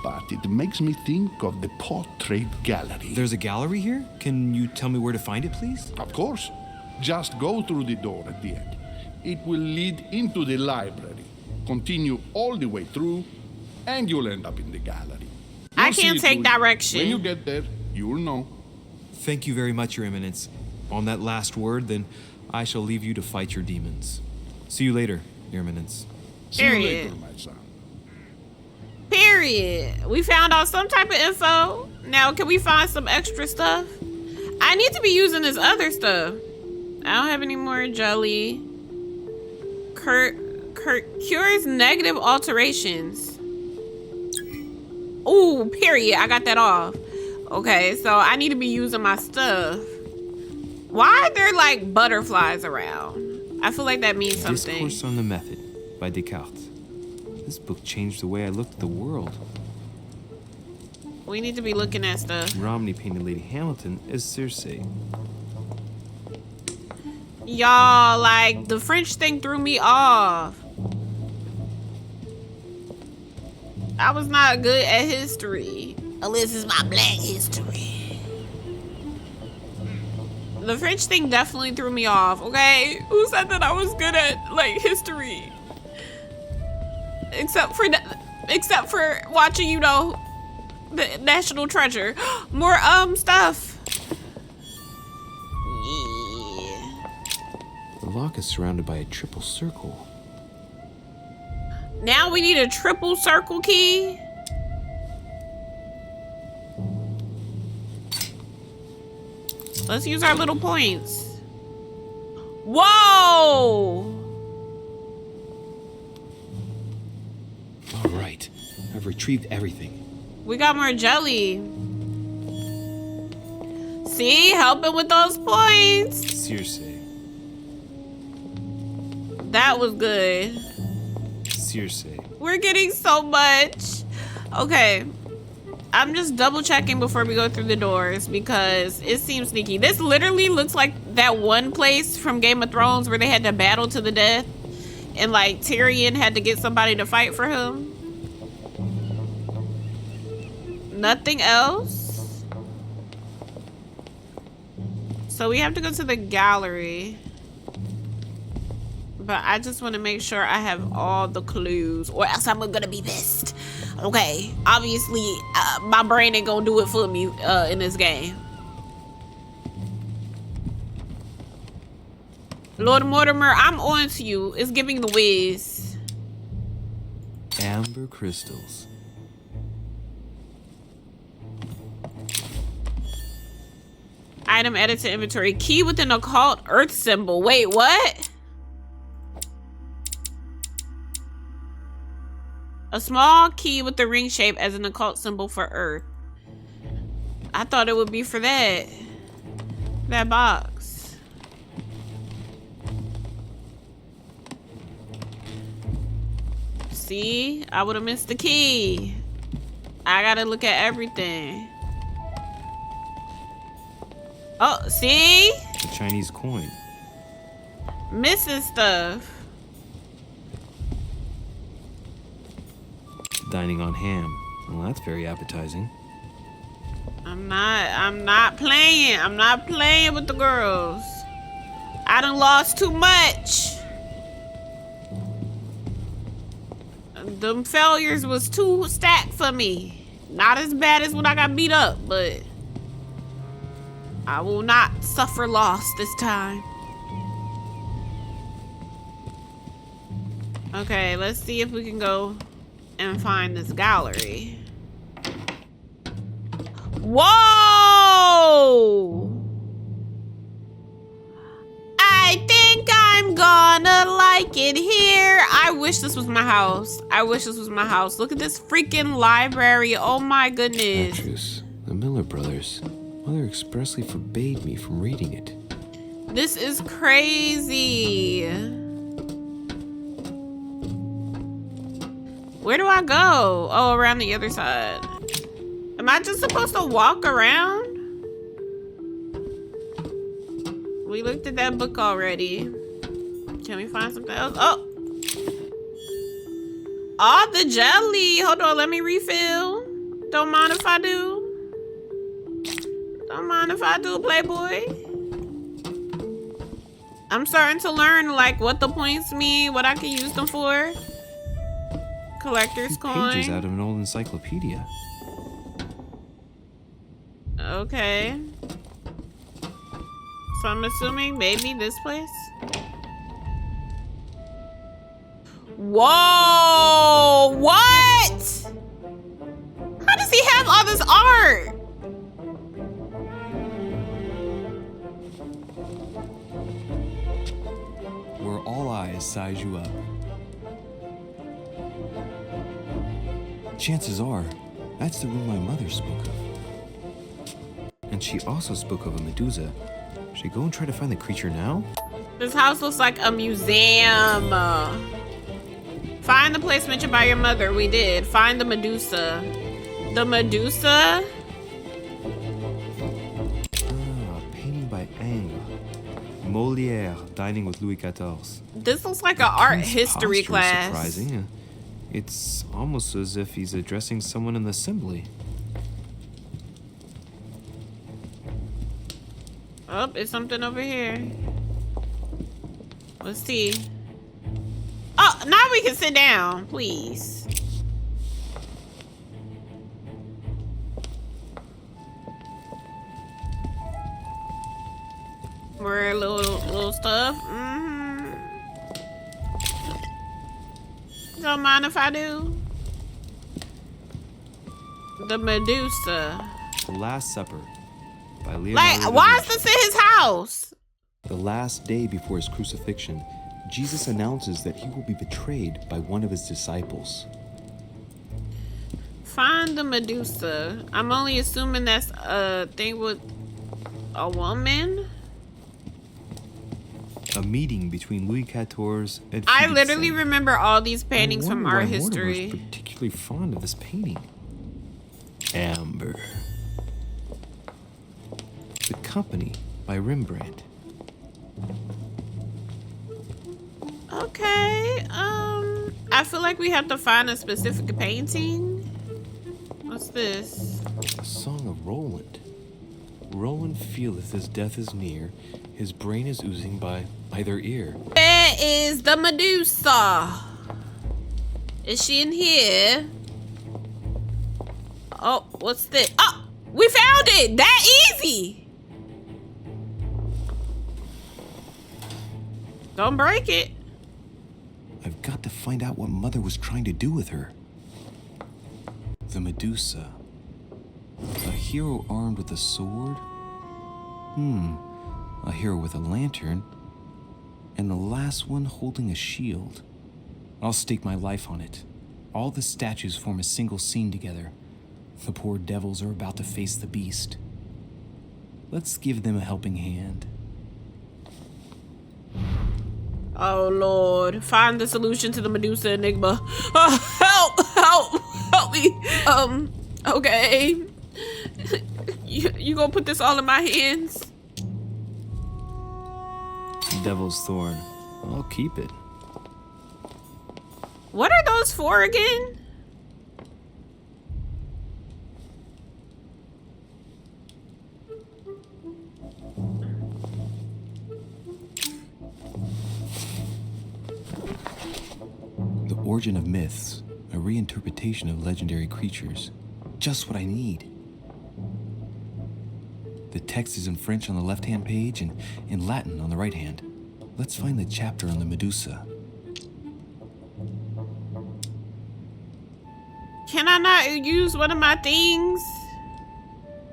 but it makes me think of the portrait gallery. There's a gallery here? Can you tell me where to find it, please? Of course. Just go through the door at the end. It will lead into the library. Continue all the way through, and you'll end up in the gallery. I You'll see can't it, take Louis. direction. When you get there, you'll know. Thank you very much, Your Eminence. On that last word, then I shall leave you to fight your demons. See you later, Your Eminence. See you Period. later, my son. Period. We found out some type of info. Now, can we find some extra stuff? I need to be using this other stuff. I don't have any more jelly. Cures negative alterations. Ooh, period. I got that off. Okay, so I need to be using my stuff. Why are there like butterflies around? I feel like that means something. Discourse on the Method by Descartes. This book changed the way I looked at the world. We need to be looking at stuff. Romney painted Lady Hamilton as Circe. Y'all, like, the French thing threw me off. I was not good at history. Unless it's my black history. The French thing definitely threw me off, okay? Who said that I was good at, like, history? Except for watching, you know, the National Treasure. More, stuff. Yeah. The lock is surrounded by a triple circle. Now we need a triple circle key. Let's use our little points. Whoa! All right, I've retrieved everything. We got more jelly. See, helping with those points. Circe. That was good. Circe. We're getting so much. Okay. I'm just double checking before we go through the doors because it seems sneaky. This literally looks like that one place from Game of Thrones where they had to battle to the death and like Tyrion had to get somebody to fight for him. Nothing else. So we have to go to the gallery. But I just want to make sure I have all the clues or else I'm gonna be pissed. Okay, obviously my brain ain't gonna do it for me in this game. Lord Mortimer, I'm on to you. It's giving the whiz. Amber crystals. Item added to inventory. Key with an occult earth symbol. Wait, what? A small key with the ring shape as an occult symbol for earth. I thought it would be for that. That box. See? I would have missed the key. I gotta look at everything. Oh, see? A Chinese coin. Missing stuff. Dining on ham. Well, that's very appetizing. I'm not playing. I'm not playing with the girls. I done lost too much. Them failures was too stacked for me. Not as bad as when I got beat up, but I will not suffer loss this time. Okay, let's see if we can go and find this gallery. Whoa! I think I'm gonna like it here. I wish this was my house. I wish this was my house. Look at this freaking library. Oh my goodness. Petrus, the Miller brothers. Mother expressly forbade me from reading it. This is crazy. Where do I go? Oh, around the other side. Am I just supposed to walk around? We looked at that book already. Can we find something else? Oh! Oh, the jelly! Hold on, let me refill. Don't mind if I do. Don't mind if I do, Playboy. I'm starting to learn, like, what the points mean, what I can use them for. Collector's coin. Pages out of an old encyclopedia. Okay. So I'm assuming maybe this place. Whoa! What? How does he have all this art? Where all eyes size you up. Chances are, that's the room my mother spoke of. And she also spoke of a Medusa. Should I go and try to find the creature now? This house looks like a museum. Find the place mentioned by your mother. We did. Find the Medusa. The Medusa? Painting by Ingres. Molière dining with Louis XIV. This looks like an art His history posture is class. surprising. It's almost as if he's addressing someone in the assembly. Oh, it's something over here. Let's see. Oh, now we can sit down, please. More little stuff. Don't mind if I do. The Medusa. The Last Supper by Leonardo Like, da why is Vinci. this in his house? The last day before his crucifixion, Jesus announces that he will be betrayed by one of his disciples. Find the Medusa. I'm only assuming that's a thing with a woman. A meeting between Louis XIV and I Philippe literally II. remember all these paintings from wonder art why Mortimer was history. particularly fond of this painting. Amber. The Company by Rembrandt. Okay, I feel like we have to find a specific painting. What's this? A song of Roland. Roland feeleth his death is near, his brain is oozing by either ear. Where is the Medusa? Is she in here? Oh, what's this? Oh, we found it! That easy! Don't break it. I've got to find out what Mother was trying to do with her. The Medusa. A hero armed with a sword? A hero with a lantern. And the last one holding a shield. I'll stake my life on it. All the statues form a single scene together. The poor devils are about to face the beast. Let's give them a helping hand. Oh Lord, find the solution to the Medusa enigma. Help me. Okay. You gonna put this all in my hands? Devil's Thorn. I'll keep it. What are those for again? The Origin of Myths, a reinterpretation of legendary creatures. Just what I need. The text is in French on the left-hand page and in Latin on the right hand. Let's find the chapter on the Medusa. Can I not use one of my things?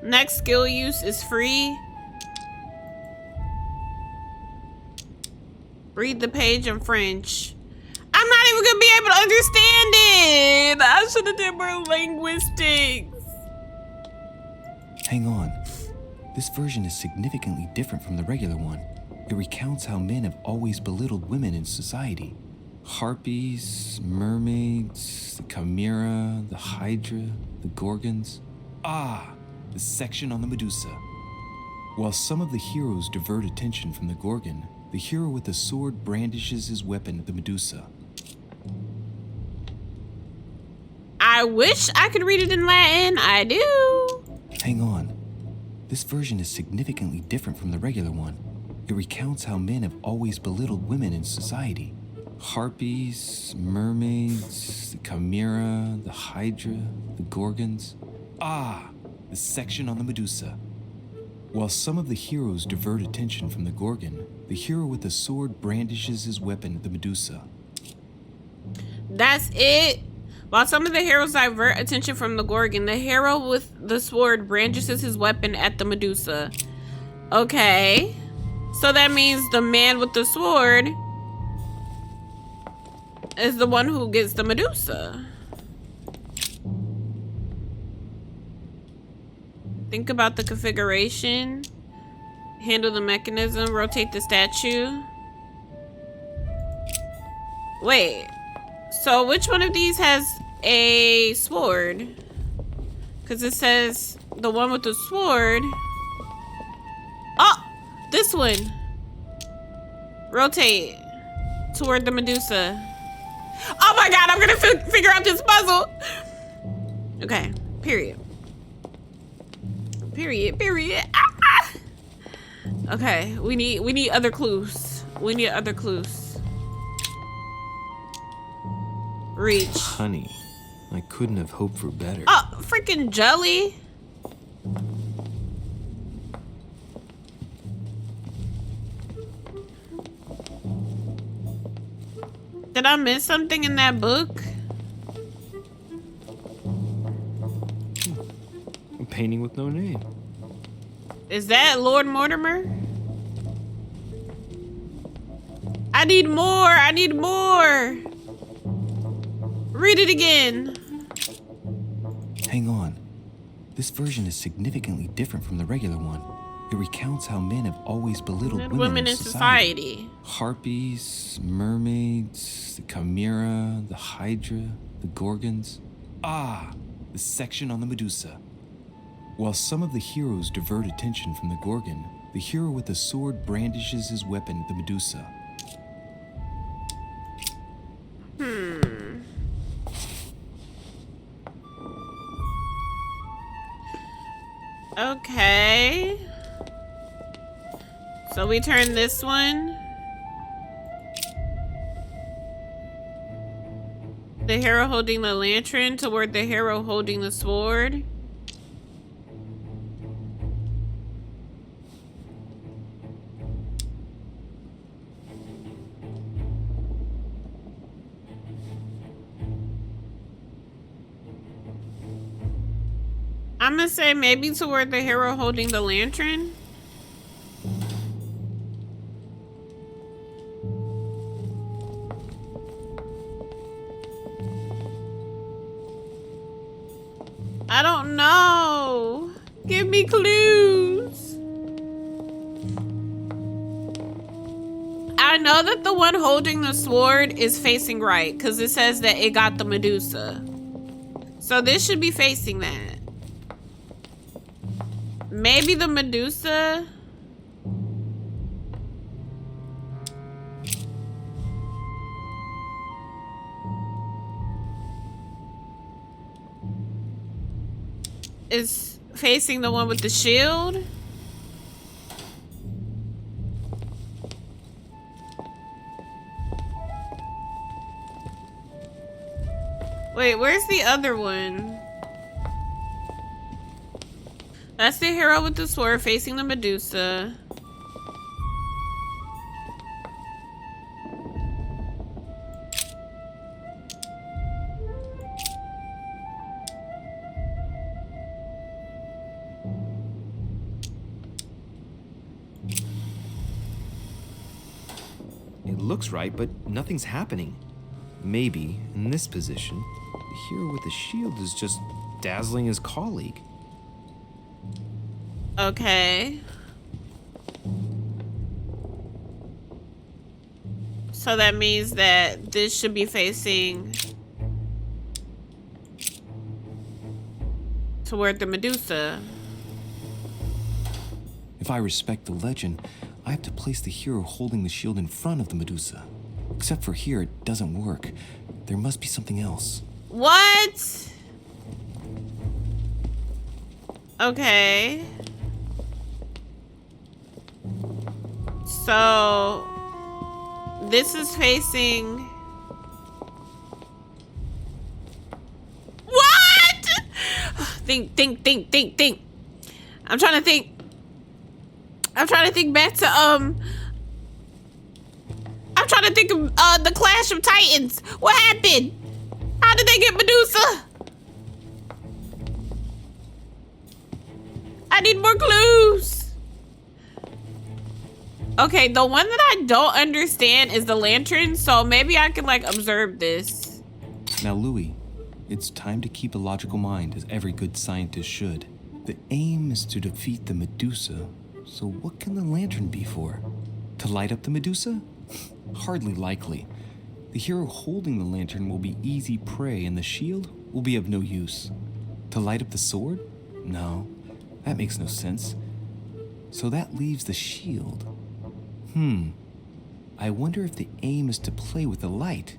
Next skill use is free. Read the page in French. I'm not even gonna be able to understand it. I should have did more linguistics. Hang on. This version is significantly different from the regular one. It recounts how men have always belittled women in society. Harpies, mermaids, the chimera, the hydra, the gorgons. Ah, the section on the Medusa. While some of the heroes divert attention from the Gorgon, the hero with the sword brandishes his weapon at the Medusa. I wish I could read it in Latin. I do. Hang on. This version is significantly different from the regular one. It recounts how men have always belittled women in society. Harpies, mermaids, the chimera, the hydra, the gorgons. The section on the Medusa. While some of the heroes divert attention from the Gorgon, the hero with the sword brandishes his weapon at the Medusa. That's it. While some of the heroes divert attention from the Gorgon, the hero with the sword brandishes his weapon at the Medusa. Okay. So that means the man with the sword is the one who gets the Medusa. Think about the configuration. Handle the mechanism. Rotate the statue. Wait. So which one of these has a sword? Because it says the one with the sword. Oh! This one. Rotate. Toward the Medusa. Oh my god, I'm gonna figure out this puzzle! Okay. Period. Period. Ah! Okay, we need other clues. We need other clues. Reach. Honey, I couldn't have hoped for better. Oh, freaking jelly. Did I miss something in that book? A painting with no name. Is that Lord Mortimer? I need more. I need more. Read it again. Hang on. This version is significantly different from the regular one. It recounts how men have always belittled women in society. Harpies, mermaids, the chimera, the hydra, the gorgons. The section on the Medusa. While some of the heroes divert attention from the Gorgon, the hero with the sword brandishes his weapon at the Medusa. Okay. So we turn this one. The hero holding the lantern toward the hero holding the sword. I'm gonna say maybe toward the hero holding the lantern. I don't know. Give me clues. I know that the one holding the sword is facing right because it says that it got the Medusa. So this should be facing that. Maybe the Medusa. Is facing the one with the shield. Wait, where's the other one? That's the hero with the sword facing the Medusa. It looks right, but nothing's happening. Maybe, in this position, the hero with the shield is just dazzling his colleague. Okay. So that means that this should be facing toward the Medusa. If I respect the legend, I have to place the hero holding the shield in front of the Medusa. Except for here, it doesn't work. There must be something else. What? Okay. So this is facing... What? Think. I'm trying to think back to I'm trying to think of the Clash of Titans. What happened? How did they get Medusa? I need more clues. Okay, the one that I don't understand is the lantern, so maybe I can like observe this. Now, Louis, it's time to keep a logical mind, as every good scientist should. The aim is to defeat the Medusa, so what can the lantern be for? To light up the Medusa? Hardly likely. The hero holding the lantern will be easy prey, and the shield will be of no use. To light up the sword? No, that makes no sense. So that leaves the shield. I wonder if the aim is to play with the light.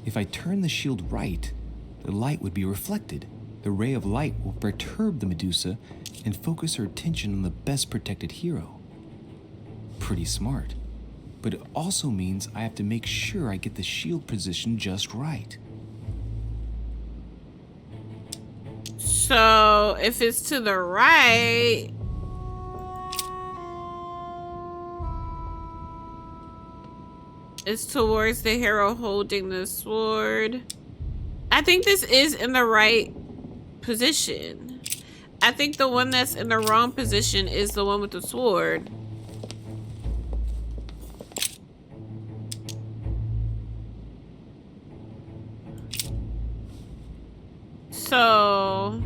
If I turn the shield right, the light would be reflected. The ray of light will perturb the Medusa and focus her attention on the best protected hero. Pretty smart. But it also means I have to make sure I get the shield position just right. So if it's to the right... It's towards the hero holding the sword. I think this is in the right position. I think the one that's in the wrong position is the one with the sword. So...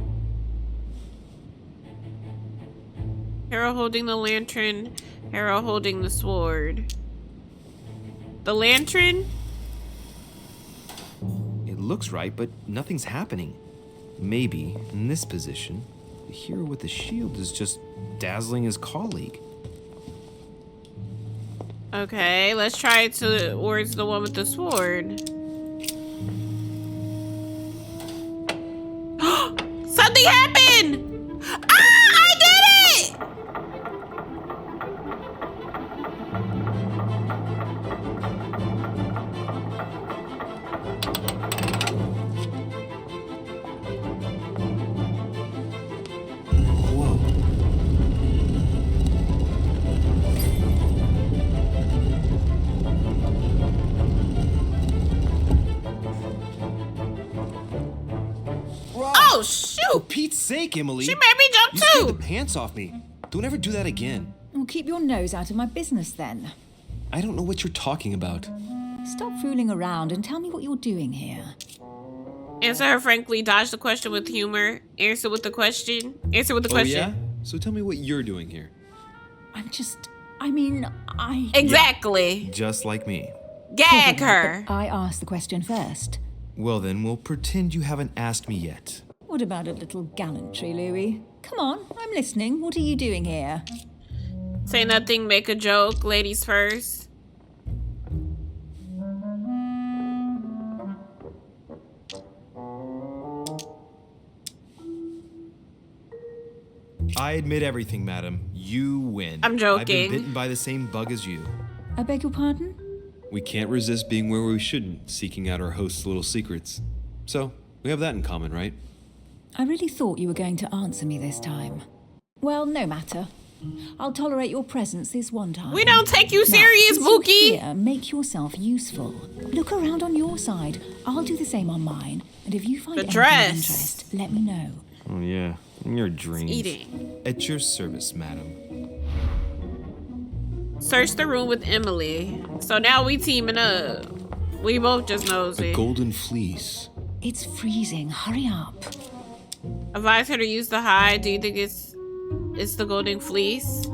hero holding the lantern, hero holding the sword. The lantern? It looks right, but nothing's happening. Maybe, in this position, the hero with the shield is just dazzling his colleague. Okay, let's try it towards the one with the sword. Something happened! Ah, I did it! Oh, shoot! For Pete's sake, Emily! She made me jump You scared too! the pants off me. Don't ever do that again. Well, keep your nose out of my business then. I don't know what you're talking about. Stop fooling around and tell me what you're doing here. Answer her frankly, dodge the question with humor. Answer with the question. Answer with the question. Oh, yeah? So tell me what you're doing here. Exactly. Just like me. Gag her. I asked the question first. Well then, we'll pretend you haven't asked me yet. What about a little gallantry, Louis? Come on, I'm listening. What are you doing here? Say nothing, make a joke. Ladies first. I admit everything, madam. You win. I'm joking. I've been bitten by the same bug as you. I beg your pardon? We can't resist being where we shouldn't, seeking out our host's little secrets. So, we have that in common, right? I really thought you were going to answer me this time. Well, no matter. I'll tolerate your presence this one time. We don't take you serious, Mookie! Here, make yourself useful. Look around on your side. I'll do the same on mine. And if you find anything of interest, let me know. Oh yeah, in your dreams. Eating. At your service, madam. Search the room with Emily. So now we teaming up. We both just nosy. The golden fleece. It's freezing. Hurry up. Advise her to use the hide. Do you think it's the golden fleece?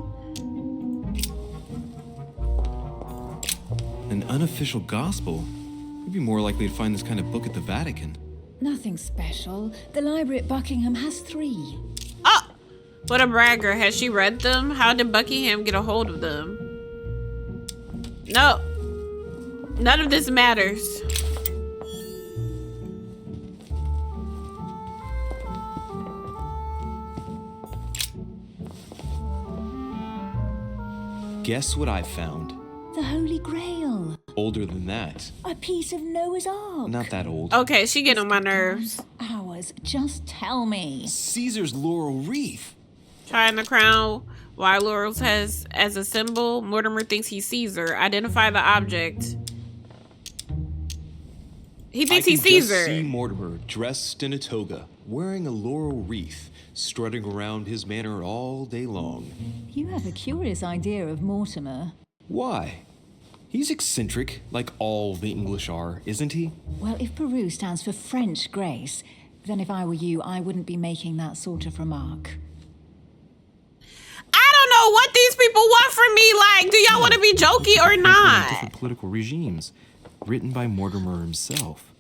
An unofficial gospel? You'd be more likely to find this kind of book at the Vatican. Nothing special. The library at Buckingham has 3. Oh! What a bragger. Has she read them? How did Buckingham get a hold of them? No. None of this matters. Guess what I found? The Holy Grail. Older than that. A piece of Noah's Ark. Not that old. Okay, she getting on my nerves. Ours. Just tell me. Caesar's laurel wreath. Trying to crown why laurels has as a symbol. Mortimer thinks he's Caesar. Identify the object. He thinks he's Caesar. Just see Mortimer dressed in a toga, wearing a laurel wreath, strutting around his manor all day long. You have a curious idea of Mortimer. Why? He's eccentric, like all the English are, isn't he? Well, if Peru stands for French grace, then if I were you, I wouldn't be making that sort of remark. I don't know what these people want from me. Like, do y'all want to be jokey or not? Different political regimes, written by Mortimer himself.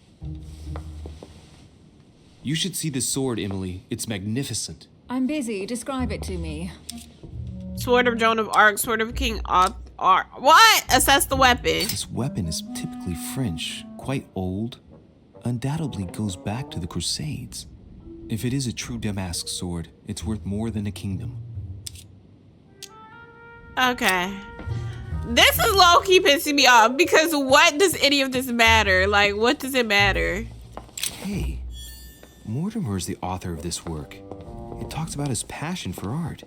You should see this sword, Emily. It's magnificent. I'm busy. Describe it to me. Sword of Joan of Arc, Sword of King Arthur. What? Assess the weapon. This weapon is typically French, quite old, undoubtedly goes back to the Crusades. If it is a true Damask sword, it's worth more than a kingdom. Okay. This is low-key pissing me off because what does any of this matter? Like, what does it matter? Hey, Mortimer is the author of this work. It talks about his passion for art.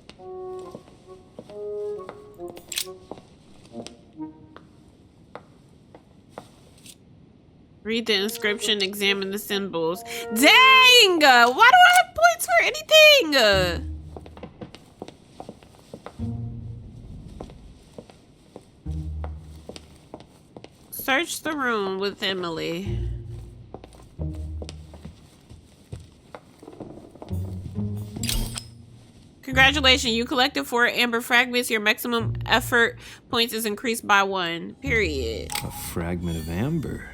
Read the inscription, examine the symbols. Dang! Why do I have points for anything? Search the room with Emily. Congratulations, you collected 4 amber fragments. Your maximum effort points is increased by 1. Period. A fragment of amber.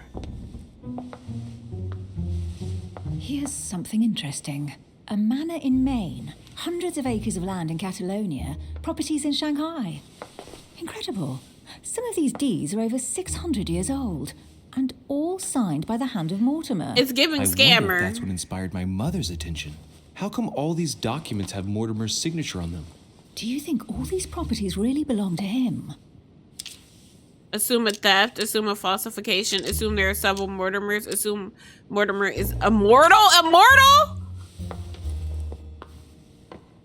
Here's something interesting. A manor in Maine, hundreds of acres of land in Catalonia, properties in Shanghai. Incredible. Some of these deeds are over 600 years old, and all signed by the hand of Mortimer. It's giving I scammer. wonder if that's what inspired my mother's attention. How come all these documents have Mortimer's signature on them? Do you think all these properties really belong to him? Assume a theft, assume a falsification, assume there are several Mortimers, assume Mortimer is immortal? Immortal?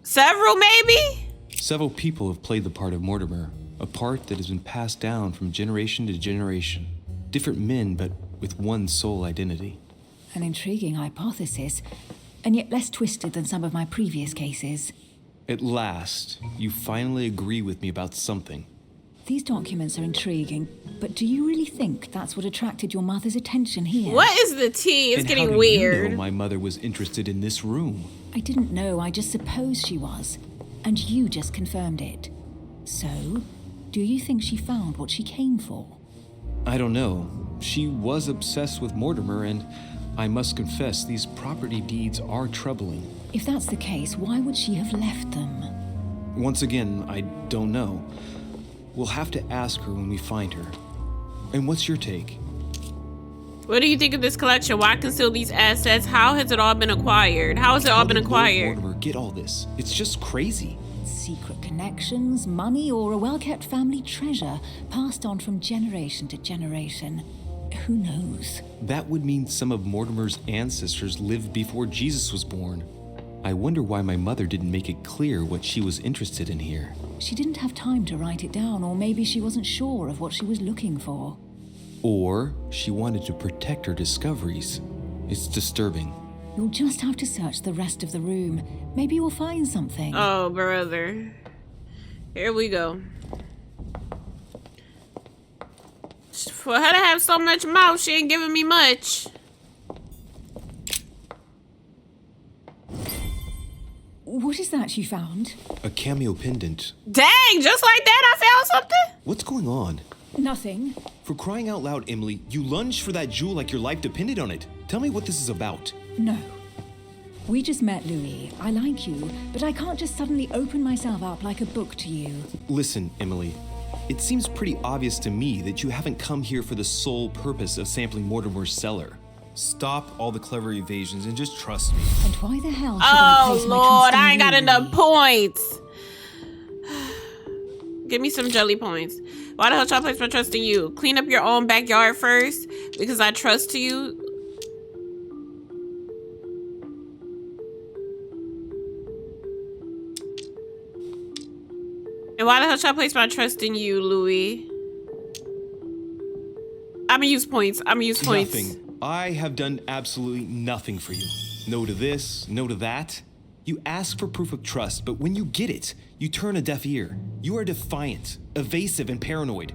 Several, maybe? Several people have played the part of Mortimer, a part that has been passed down from generation to generation. Different men, but with one sole identity. An intriguing hypothesis, and yet less twisted than some of my previous cases. At last, you finally agree with me about something. These documents are intriguing, but do you really think that's what attracted your mother's attention here? What is the tea? It's And getting how do weird. You know my mother was interested in this room. I didn't know, I just supposed she was. And you just confirmed it. So, do you think she found what she came for? I don't know. She was obsessed with Mortimer, and I must confess, these property deeds are troubling. If that's the case, why would she have left them? Once again, I don't know. We'll have to ask her when we find her. And what's your take? What do you think of this collection? Why conceal these assets? How has it all been acquired? How has it all been acquired? Mortimer get all this? It's just crazy. Secret connections, money, or a well-kept family treasure passed on from generation to generation. Who knows? That would mean some of Mortimer's ancestors lived before Jesus was born. I wonder why my mother didn't make it clear what she was interested in here. She didn't have time to write it down, or maybe she wasn't sure of what she was looking for. Or she wanted to protect her discoveries. It's disturbing. You'll just have to search the rest of the room. Maybe you'll find something. Oh, brother. Here we go. For her to have so much mouth, she ain't giving me much. What is that you found? A cameo pendant. Dang, just like that I found something? What's going on? Nothing. For crying out loud, Emily, you lunged for that jewel like your life depended on it. Tell me what this is about. No. We just met, Louis. I like you, but I can't just suddenly open myself up like a book to you. Listen, Emily. It seems pretty obvious to me that you haven't come here for the sole purpose of sampling Mortimer's cellar. Stop all the clever evasions and just trust me. And why the hell should I place my Lord, trust in I ain't you, got enough Louis? points. Give me some jelly points. Why the hell should I place my trust in you? Clean up your own backyard first because I trust you. And why the hell should I place my trust in you, Louis? I'm gonna use points. Nothing. I have done absolutely nothing for you. No to this, no to that. You ask for proof of trust, but when you get it, you turn a deaf ear. You are defiant, evasive, and paranoid.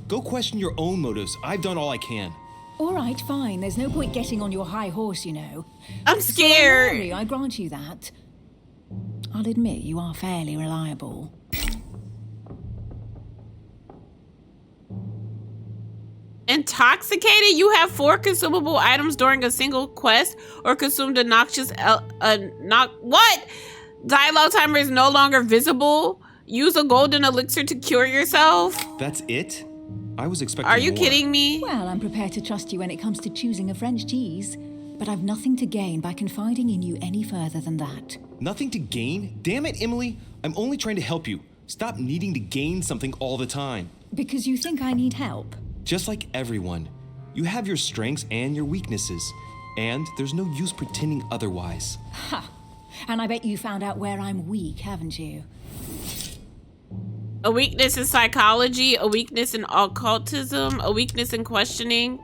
Go question your own motives. I've done all I can. All right, fine. There's no point getting on your high horse, you know. I'm scared. So don't worry, I grant you that. I'll admit you are fairly reliable. Intoxicated? You have 4 consumable items during a single quest or consumed a noxious what? Dialogue timer is no longer visible. Use a golden elixir to cure yourself. That's it? I was expecting Are you more. kidding me? Well, I'm prepared to trust you when it comes to choosing a French cheese, but I've nothing to gain by confiding in you any further than that. Nothing to gain? Damn it, Emily. I'm only trying to help you. Stop needing to gain something all the time. Because you think I need help? Just like everyone, you have your strengths and your weaknesses, and there's no use pretending otherwise. Ha! And I bet you found out where I'm weak, haven't you? A weakness in psychology, a weakness in occultism, a weakness in questioning,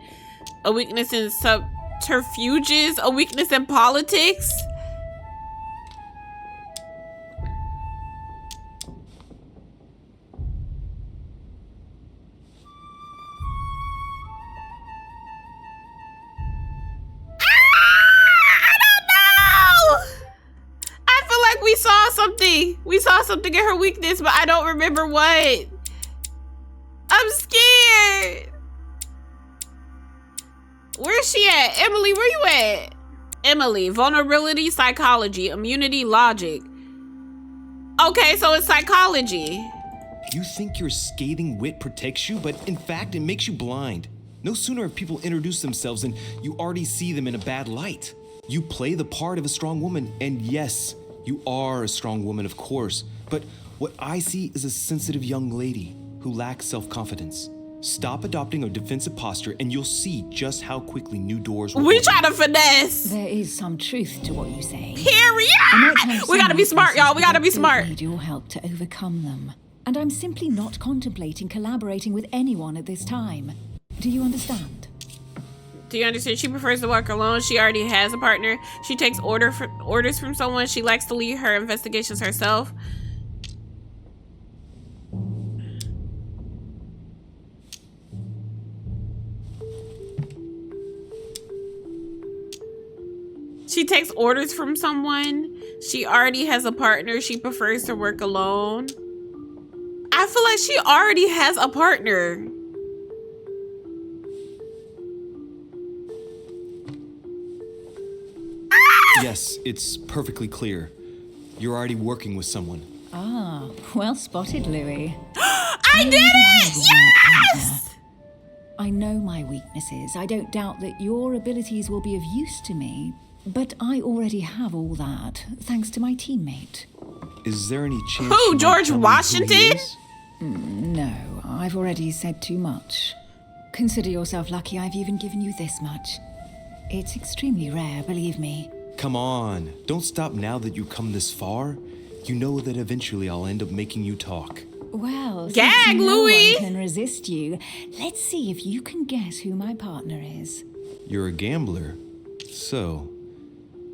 a weakness in subterfuges, a weakness in politics. We saw something in her weakness, but I don't remember what. I'm scared. Where's she at? Emily, where you at? Emily, vulnerability, psychology, immunity, logic. Okay, so it's psychology. You think your scathing wit protects you, but in fact, it makes you blind. No sooner have people introduced themselves than you already see them in a bad light. You play the part of a strong woman, and yes, you are a strong woman, of course, but what I see is a sensitive young lady who lacks self-confidence. Stop adopting a defensive posture and you'll see just how quickly new doors will We open. try to finesse. There is some truth to what you say. Period. We gotta be smart, y'all. We gotta be smart. I need your help to overcome them. And I'm simply not contemplating collaborating with anyone at this time. Do you understand? Do you understand? She prefers to work alone. She already has a partner. She takes orders from someone. She likes to lead her investigations herself. She takes orders from someone. She already has a partner. She prefers to work alone. I feel like she already has a partner. Yes, it's perfectly clear. You're already working with someone. Ah, well spotted, Louis. I did it! Yes! I know my weaknesses. I don't doubt that your abilities will be of use to me, but I already have all that, thanks to my teammate. Is there any chance? Who, you might George tell me who he Washington? is? No, I've already said too much. Consider yourself lucky I've even given you this much. It's extremely rare, believe me. Come on, don't stop now that you've come this far. You know that eventually I'll end up making you talk. Well, Gag, since no Louis! one can resist you, let's see if you can guess who my partner is. You're a gambler. So,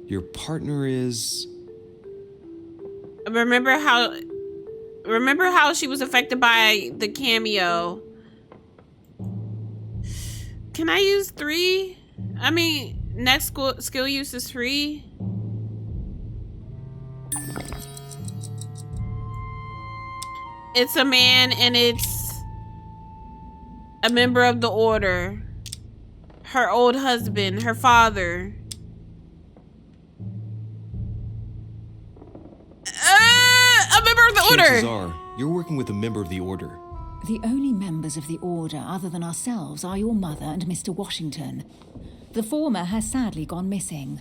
your partner is... Remember how she was affected by the cameo? Can I use 3? I mean, next skill use is 3. It's a man and it's a member of the order. Her old husband, her father. Chances order? are, you're working with a member of the Order. The only members of the Order other than ourselves are your mother and Mr. Washington. The former has sadly gone missing.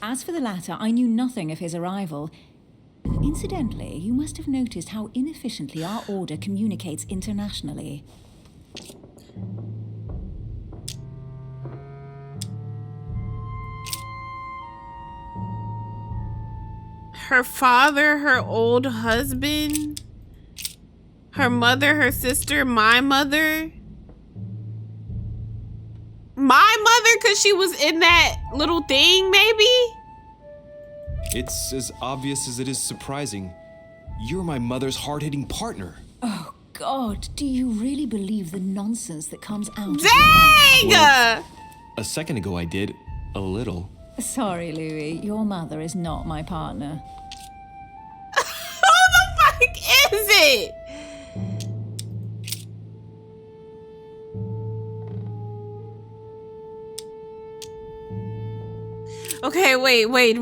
As for the latter, I knew nothing of his arrival. Incidentally, you must have noticed how inefficiently our Order communicates internationally. Her father, her old husband, her mother, her sister, my mother. My mother, because she was in that little thing, maybe? It's as obvious as it is surprising. You're my mother's hard-hitting partner. Oh, God, do you really believe the nonsense that comes out of your Dang! Well, a second ago I did. A little. mouth? Sorry, Louis, your mother is not my partner. Who the fuck is it? Okay, wait. I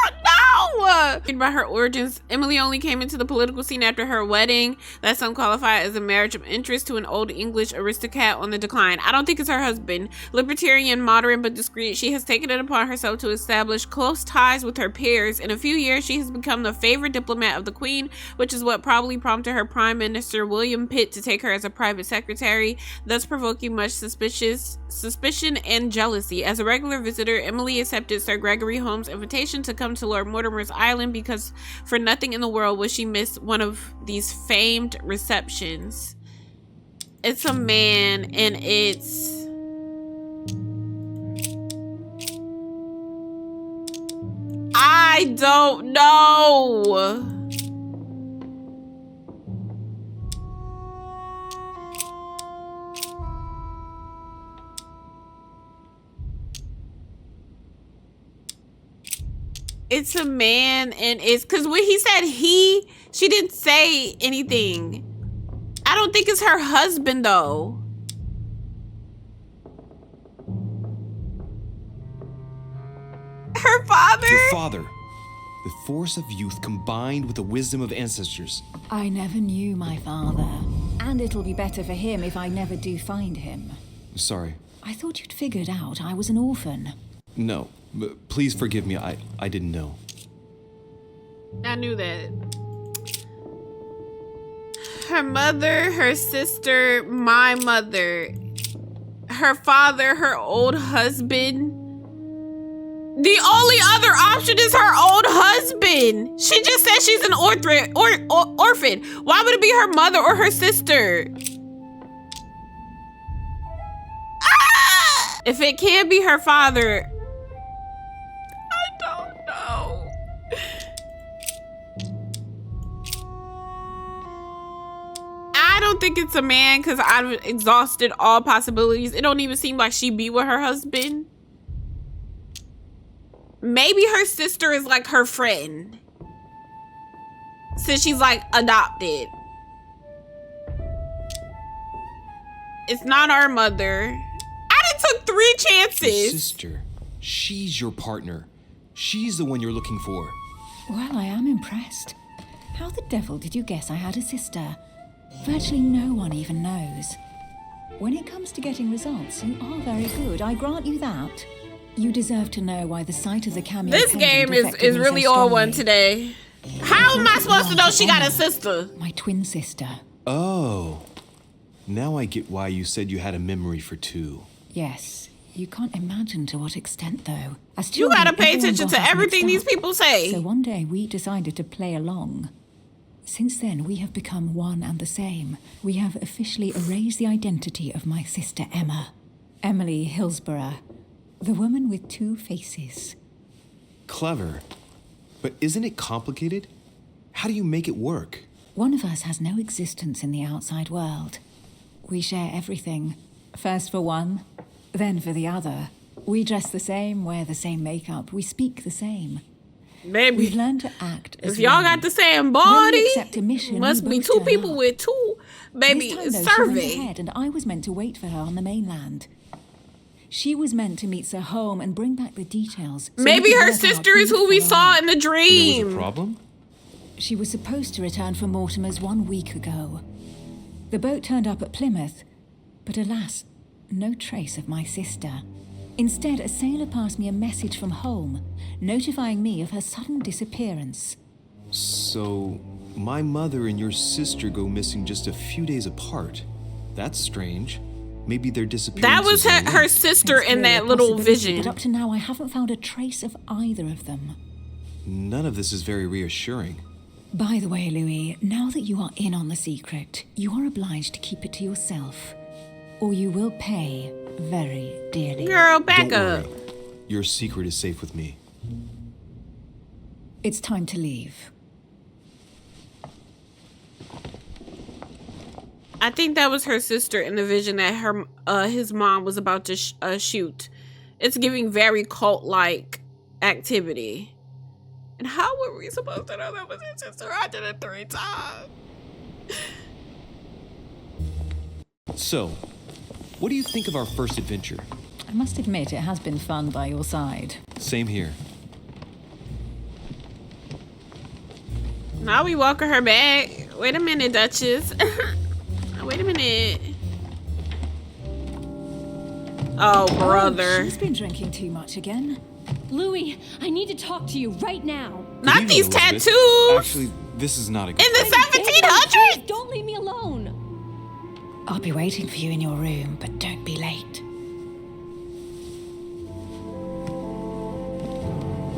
don't know. About her origins, Emily only came into the political scene after her wedding. That's unqualified as a marriage of interest to an old English aristocrat on the decline. I don't think it's her husband. Libertarian, moderate, but discreet, she has taken it upon herself to establish close ties with her peers. In a few years, she has become the favorite diplomat of the Queen, which is what probably prompted her Prime Minister William Pitt to take her as a private secretary, thus provoking much suspicion and jealousy. As a regular visitor, Emily accepted Sir Gregory Holmes' invitation to come to Lord Mortimer's Island because for nothing in the world would she miss one of these famed receptions. It's a man and it's I don't know. It's a man and it's because when he said she didn't say anything. I don't think it's her husband though. Her father? Your father. The force of youth combined with the wisdom of ancestors. I never knew my father, and it'll be better for him if I never do find him. Sorry. I thought you'd figured out I was an orphan. No. Please forgive me. I didn't know. I knew that. Her mother, her sister, my mother, her father, her old husband. The only other option is her old husband. She just said she's an orphan. Why would it be her mother or her sister? Ah! If it can't be her father, I don't know. I don't think it's a man because I've exhausted all possibilities. It don't even seem like she be with her husband. Maybe her sister is like her friend, since she's like adopted. It's not our mother. I done took 3 chances. Your sister. She's your partner. She's the one you're looking for. Well, I am impressed. How the devil did you guess I had a sister? Virtually no one even knows. When it comes to getting results, you are very good. I grant you that. You deserve to know why the sight of the cameo. This game is really all one today. How am I supposed to know she got a sister? My twin sister. Oh. Now I get why you said you had a memory for 2. Yes. You can't imagine to what extent, though. As You gotta children, pay everyone attention got to us everything these mixed up. people say. So one day we decided to play along. Since then, we have become one and the same. We have officially erased the identity of my sister Emma. Emily Hillsborough. The woman with 2 faces. Clever. But isn't it complicated? How do you make it work? One of us has no existence in the outside world. We share everything. First for one, then for the other. We dress the same, wear the same makeup, we speak the same. Baby, we've learned to act as if y'all one. got the same When body, we accept a mission, must we be both 2 turn people up. with 2. Baby, This time, though, she went survey. ahead, and I was meant to wait for her on the mainland. She was meant to meet Sir Home and bring back the details. So Maybe we could her work out sister is who we follow saw up. in the There was dream. a problem? She was supposed to return from Mortimer's 1 week ago. The boat turned up at Plymouth, but alas, no trace of my sister. Instead, a sailor passed me a message from home, notifying me of her sudden disappearance. So, my mother and your sister go missing just a few days apart. That's strange. Maybe their disappearance. That was her sister in that little vision. But up to now, I haven't found a trace of either of them. None of this is very reassuring. By the way, Louis, now that you are in on the secret, you are obliged to keep it to yourself, or you will pay very dearly. Girl, back Don't up. worry. Your secret is safe with me. It's time to leave. I think that was her sister in the vision that his mom was about to shoot. It's giving very cult-like activity. And how were we supposed to know that was his sister? I did it 3 times. So, what do you think of our first adventure? I must admit, it has been fun by your side. Same here. Now we welcome her back. Wait a minute, Duchess. Wait a minute. Oh, brother. She's been drinking too much again. Louis, I need to talk to you right now. Not Good these evening, Elizabeth. tattoos. Actually, this is not a good In the Please 1700s. don't leave me alone. I'll be waiting for you in your room, but don't be late.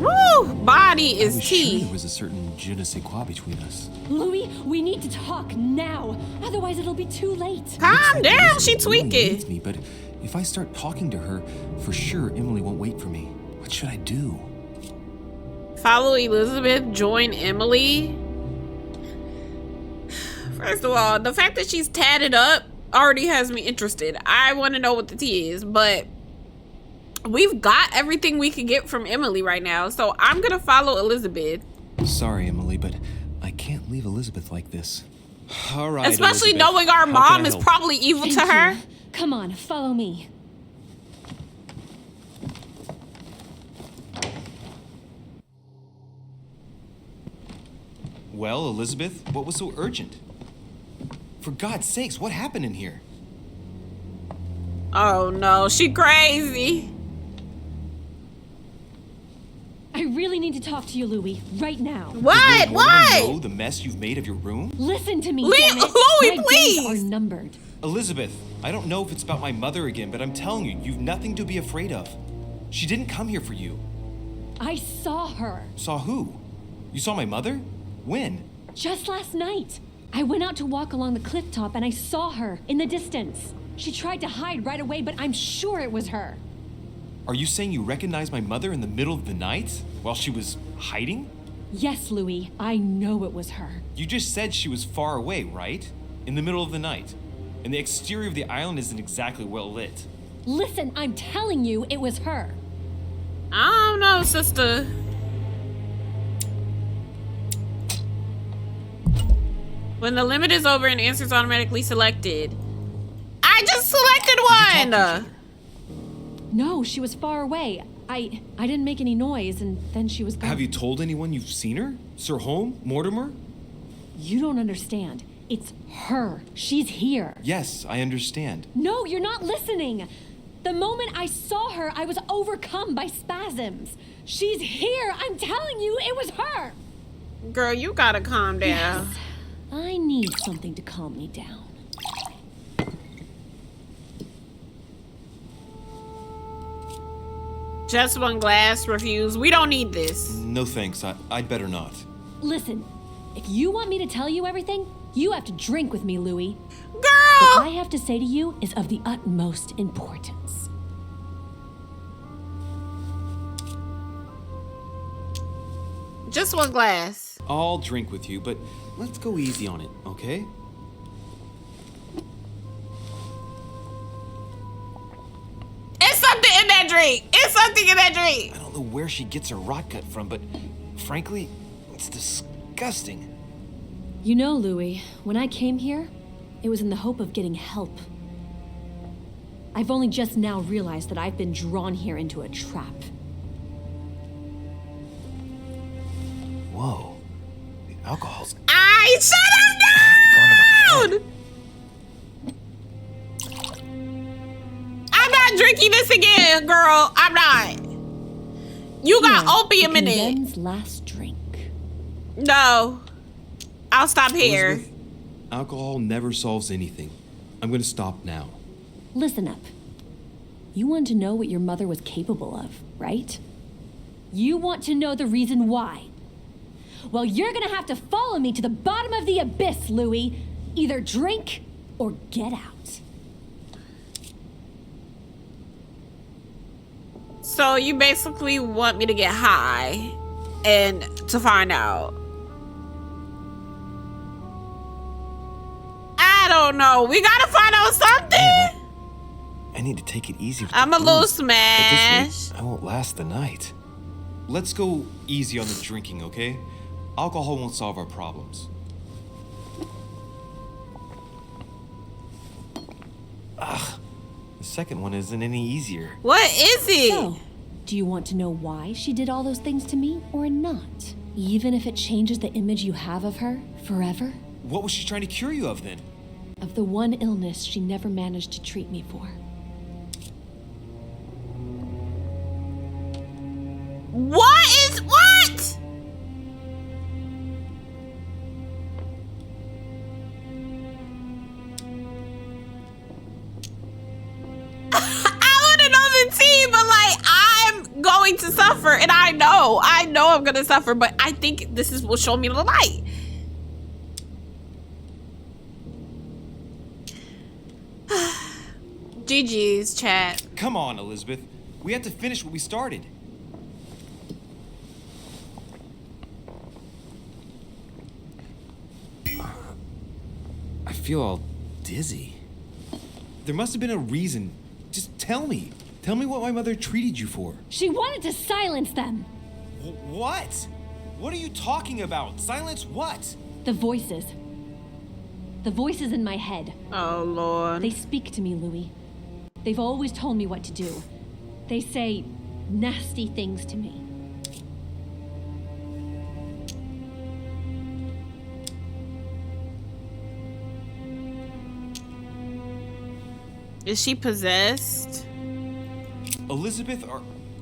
Woo! Body I is was sure tea. there was a certain je ne sais quoi between us. Louis, we need to talk now. Otherwise, it'll be too late. Calm down. She Elizabeth really needs tweaking. me, but if I start talking to her, for sure Emily won't wait for me. What should I do? Follow Elizabeth. Join Emily. First of all, the fact that she's tatted up already has me interested. I want to know what the tea is, but we've got everything we can get from Emily right now, so I'm gonna follow Elizabeth. Sorry, Emily, but I can't leave Elizabeth like this. All right, Especially Elizabeth. knowing our How can mom I is help? probably evil Thank to her. you. Come on, follow me. Well, Elizabeth, what was so urgent? For God's sakes, what happened in here? Oh no, she crazy. I really need to talk to you, Louis, right now. What? Will What? you know the mess you've made of your room? Listen to me, Louis, damn it. Louis, My please. days are numbered. Elizabeth, I don't know if it's about my mother again, but I'm telling you, you've nothing to be afraid of. She didn't come here for you. I saw her Saw who? You saw my mother? When? just last night. I went out to walk along the cliff top and I saw her in the distance. She tried to hide right away, but I'm sure it was her. Are you saying you recognized my mother in the middle of the night while she was hiding? Yes, Louis, I know it was her. You just said she was far away, right? In the middle of the night. And the exterior of the island isn't exactly well lit. Listen, I'm telling you, it was her. I don't know, sister. When the limit is over and answers automatically selected. I just selected one. No, she was far away. I didn't make any noise, and then she was gone. Have you told anyone you've seen her? Sir Holm? Mortimer? You don't understand. It's her. She's here. Yes, I understand. No, you're not listening. The moment I saw her, I was overcome by spasms. She's here. I'm telling you, it was her. Girl, you gotta calm down. Yes. I need something to calm me down. Just one glass, refuse. We don't need this. No thanks, I'd better not. Listen, if you want me to tell you everything, you have to drink with me, Louis. What Girl! I have to say to you is of the utmost importance. Just one glass. I'll drink with you, but let's go easy on it, okay? It's something in that drink. It's something in that drink. I don't know where she gets her rot gut from, but frankly, it's disgusting. You know, Louis, when I came here, it was in the hope of getting help. I've only just now realized that I've been drawn here into a trap. Whoa. Alcohol's Shut gone to my him down! I'm not drinking this again, girl. I'm not. You got opium in it. Ben's last drink. No. I'll stop here. Elizabeth, alcohol never solves anything. I'm going to stop now. Listen up. You want to know what your mother was capable of, right? You want to know the reason why. Well, you're gonna have to follow me to the bottom of the abyss, Louis. Either drink or get out. So you basically want me to get high and to find out. I don't know. We gotta find out something. Man, I need to take it easy with I'm the a little booze. At this smashed. rate, I won't last the night. Let's go easy on the drinking, okay? Alcohol won't solve our problems. The second one isn't any easier. What is it? So, do you want to know why she did all those things to me or not? Even if it changes the image you have of her forever? What was she trying to cure you of then? Of the one illness she never managed to treat me for. What? I wouldn't know the tea, but like I'm going to suffer, and I know I'm gonna suffer, but I think this will show me the light. GG's, chat. Come on, Elizabeth. We have to finish what we started. I feel all dizzy. There must have been a reason. Just tell me. Tell me what my mother treated you for. She wanted to silence them. What? What are you talking about? Silence what? The voices. The voices in my head. Oh, Lord. They speak to me, Louis. They've always told me what to do. They say nasty things to me. Is she possessed? Elizabeth,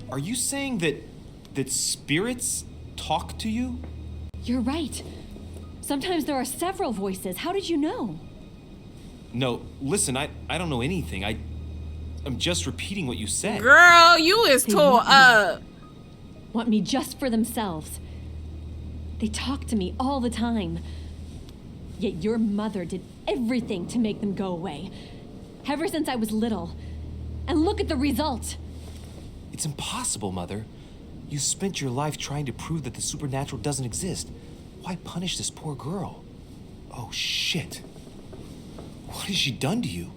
are you saying that spirits talk to you? You're right. Sometimes there are several voices. How did you know? No, listen, I don't know anything. I'm just repeating what you said. Girl, you is tore up. Want me just for themselves. They talk to me all the time. Yet your mother did everything to make them go away. Ever since I was little. And look at the result. It's impossible, Mother. You spent your life trying to prove that the supernatural doesn't exist. Why punish this poor girl? Oh, shit. What has she done to you?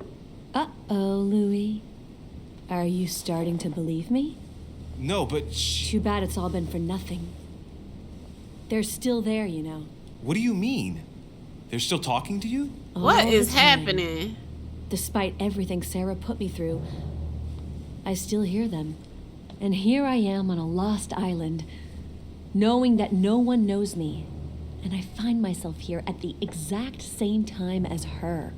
Uh-oh, Louis. Are you starting to believe me? No, but Too bad it's all been for nothing. They're still there, you know. What do you mean? They're still talking to you? What All is the time. happening? Despite everything Sarah put me through, I still hear them. And here I am on a lost island, knowing that no one knows me. And I find myself here at the exact same time as her.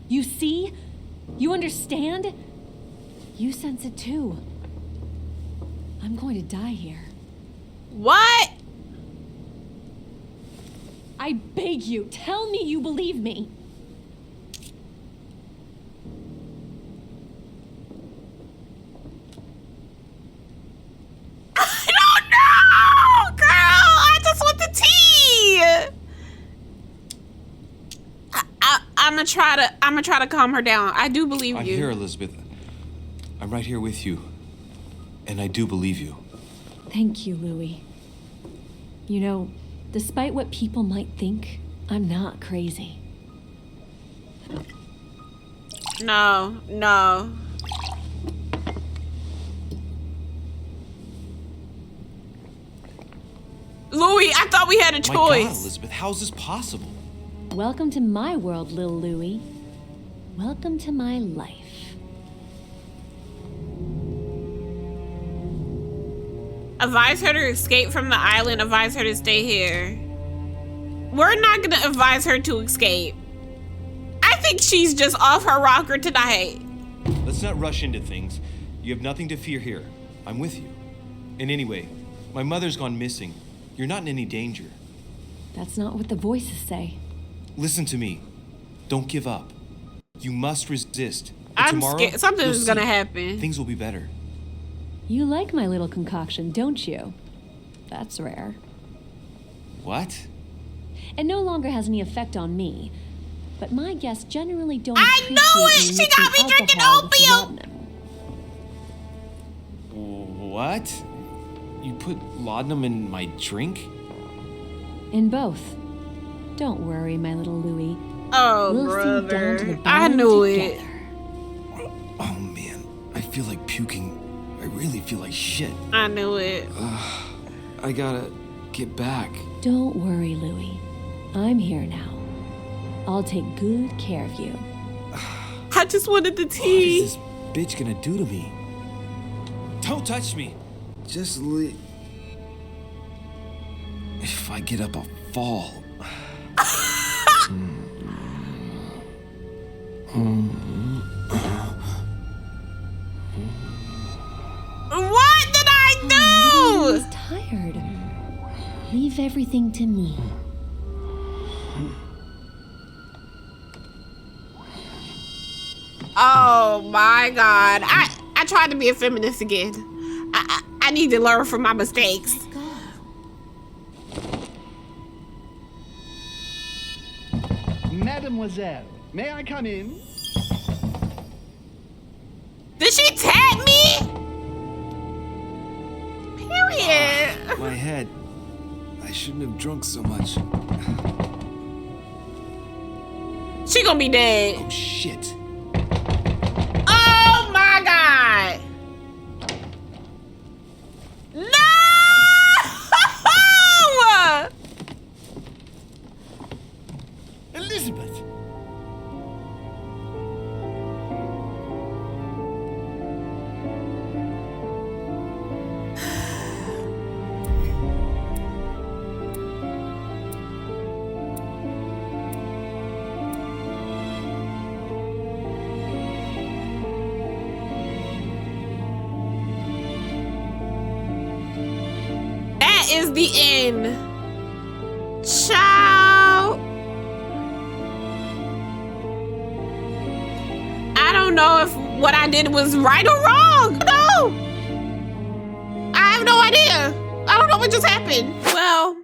You see? You understand? You sense it too. I'm going to die here. What? I beg you, tell me you believe me. I don't know, girl. I just want the tea. I'm gonna try to calm her down. I do believe I'm you. here, Elizabeth. I'm right here with you. And I do believe you. Thank you, Louis. You know, despite what people might think, I'm not crazy. No. Louis, I thought we had a My choice. God, Elizabeth, how is this possible? Welcome to my world, little Louis. Welcome to my life. Advise her to escape from the island. Advise her to stay here. We're not gonna advise her to escape. I think she's just off her rocker tonight. Let's not rush into things. You have nothing to fear here. I'm with you. And anyway, my mother's gone missing. You're not in any danger. That's not what the voices say. Listen to me. Don't give up. You must resist. I'm tomorrow, scared. Something's you'll gonna see. happen. Things will be better. You like my little concoction, don't you? That's rare. What? It no longer has any effect on me, but my guests generally don't I appreciate know it! me She got me mixing drinking alcohol with opium! laudanum. What? You put laudanum in my drink? In both. Don't worry, my little Louie. Oh, We'll sink down to the brother. I bottom knew together. it. Oh man, I feel like puking. I really feel like shit. I knew it. I gotta get back. Don't worry, Louie. I'm here now. I'll take good care of you. I just wanted the What tea. is this bitch gonna do to me? Don't touch me! Just leave. If I get up, I'll fall. What did I Louie do? is tired. Leave everything to me. Oh my God. I tried to be a feminist again. I need to learn from my mistakes. Mademoiselle, may I come in? Did she tag me? Period. My head. I shouldn't have drunk so much. She gonna be dead. Oh shit. Oh my God. No! Elizabeth! That is the end. Ciao. I don't know if what I did was right or wrong. No. I have no idea. I don't know what just happened. Well,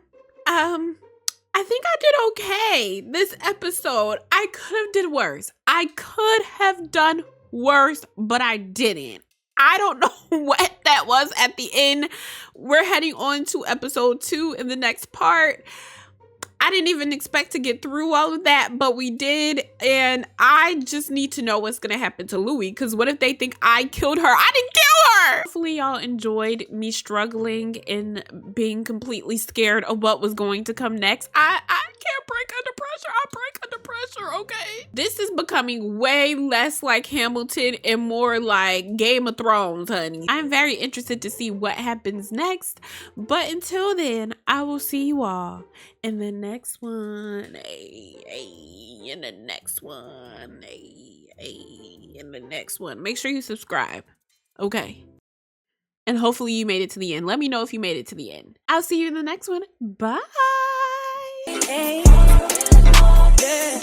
I think I did okay this episode. I could have did worse. I could have done worse, but I didn't. I don't know what that was at the end. We're heading on to episode 2 in the next part. I didn't even expect to get through all of that, but we did. And I just need to know what's going to happen to Louie, because what if they think I killed her? I didn't kill her! Hopefully y'all enjoyed me struggling and being completely scared of what was going to come next. I can't break under pressure. I break under pressure, okay? This is becoming way less like Hamilton and more like Game of Thrones, honey. I'm very interested to see what happens next. But until then, I will see you all in the next one. In the next one. In the next one. Make sure you subscribe. Okay. And hopefully you made it to the end. Let me know if you made it to the end. I'll see you in the next one. Bye. Hey, yeah.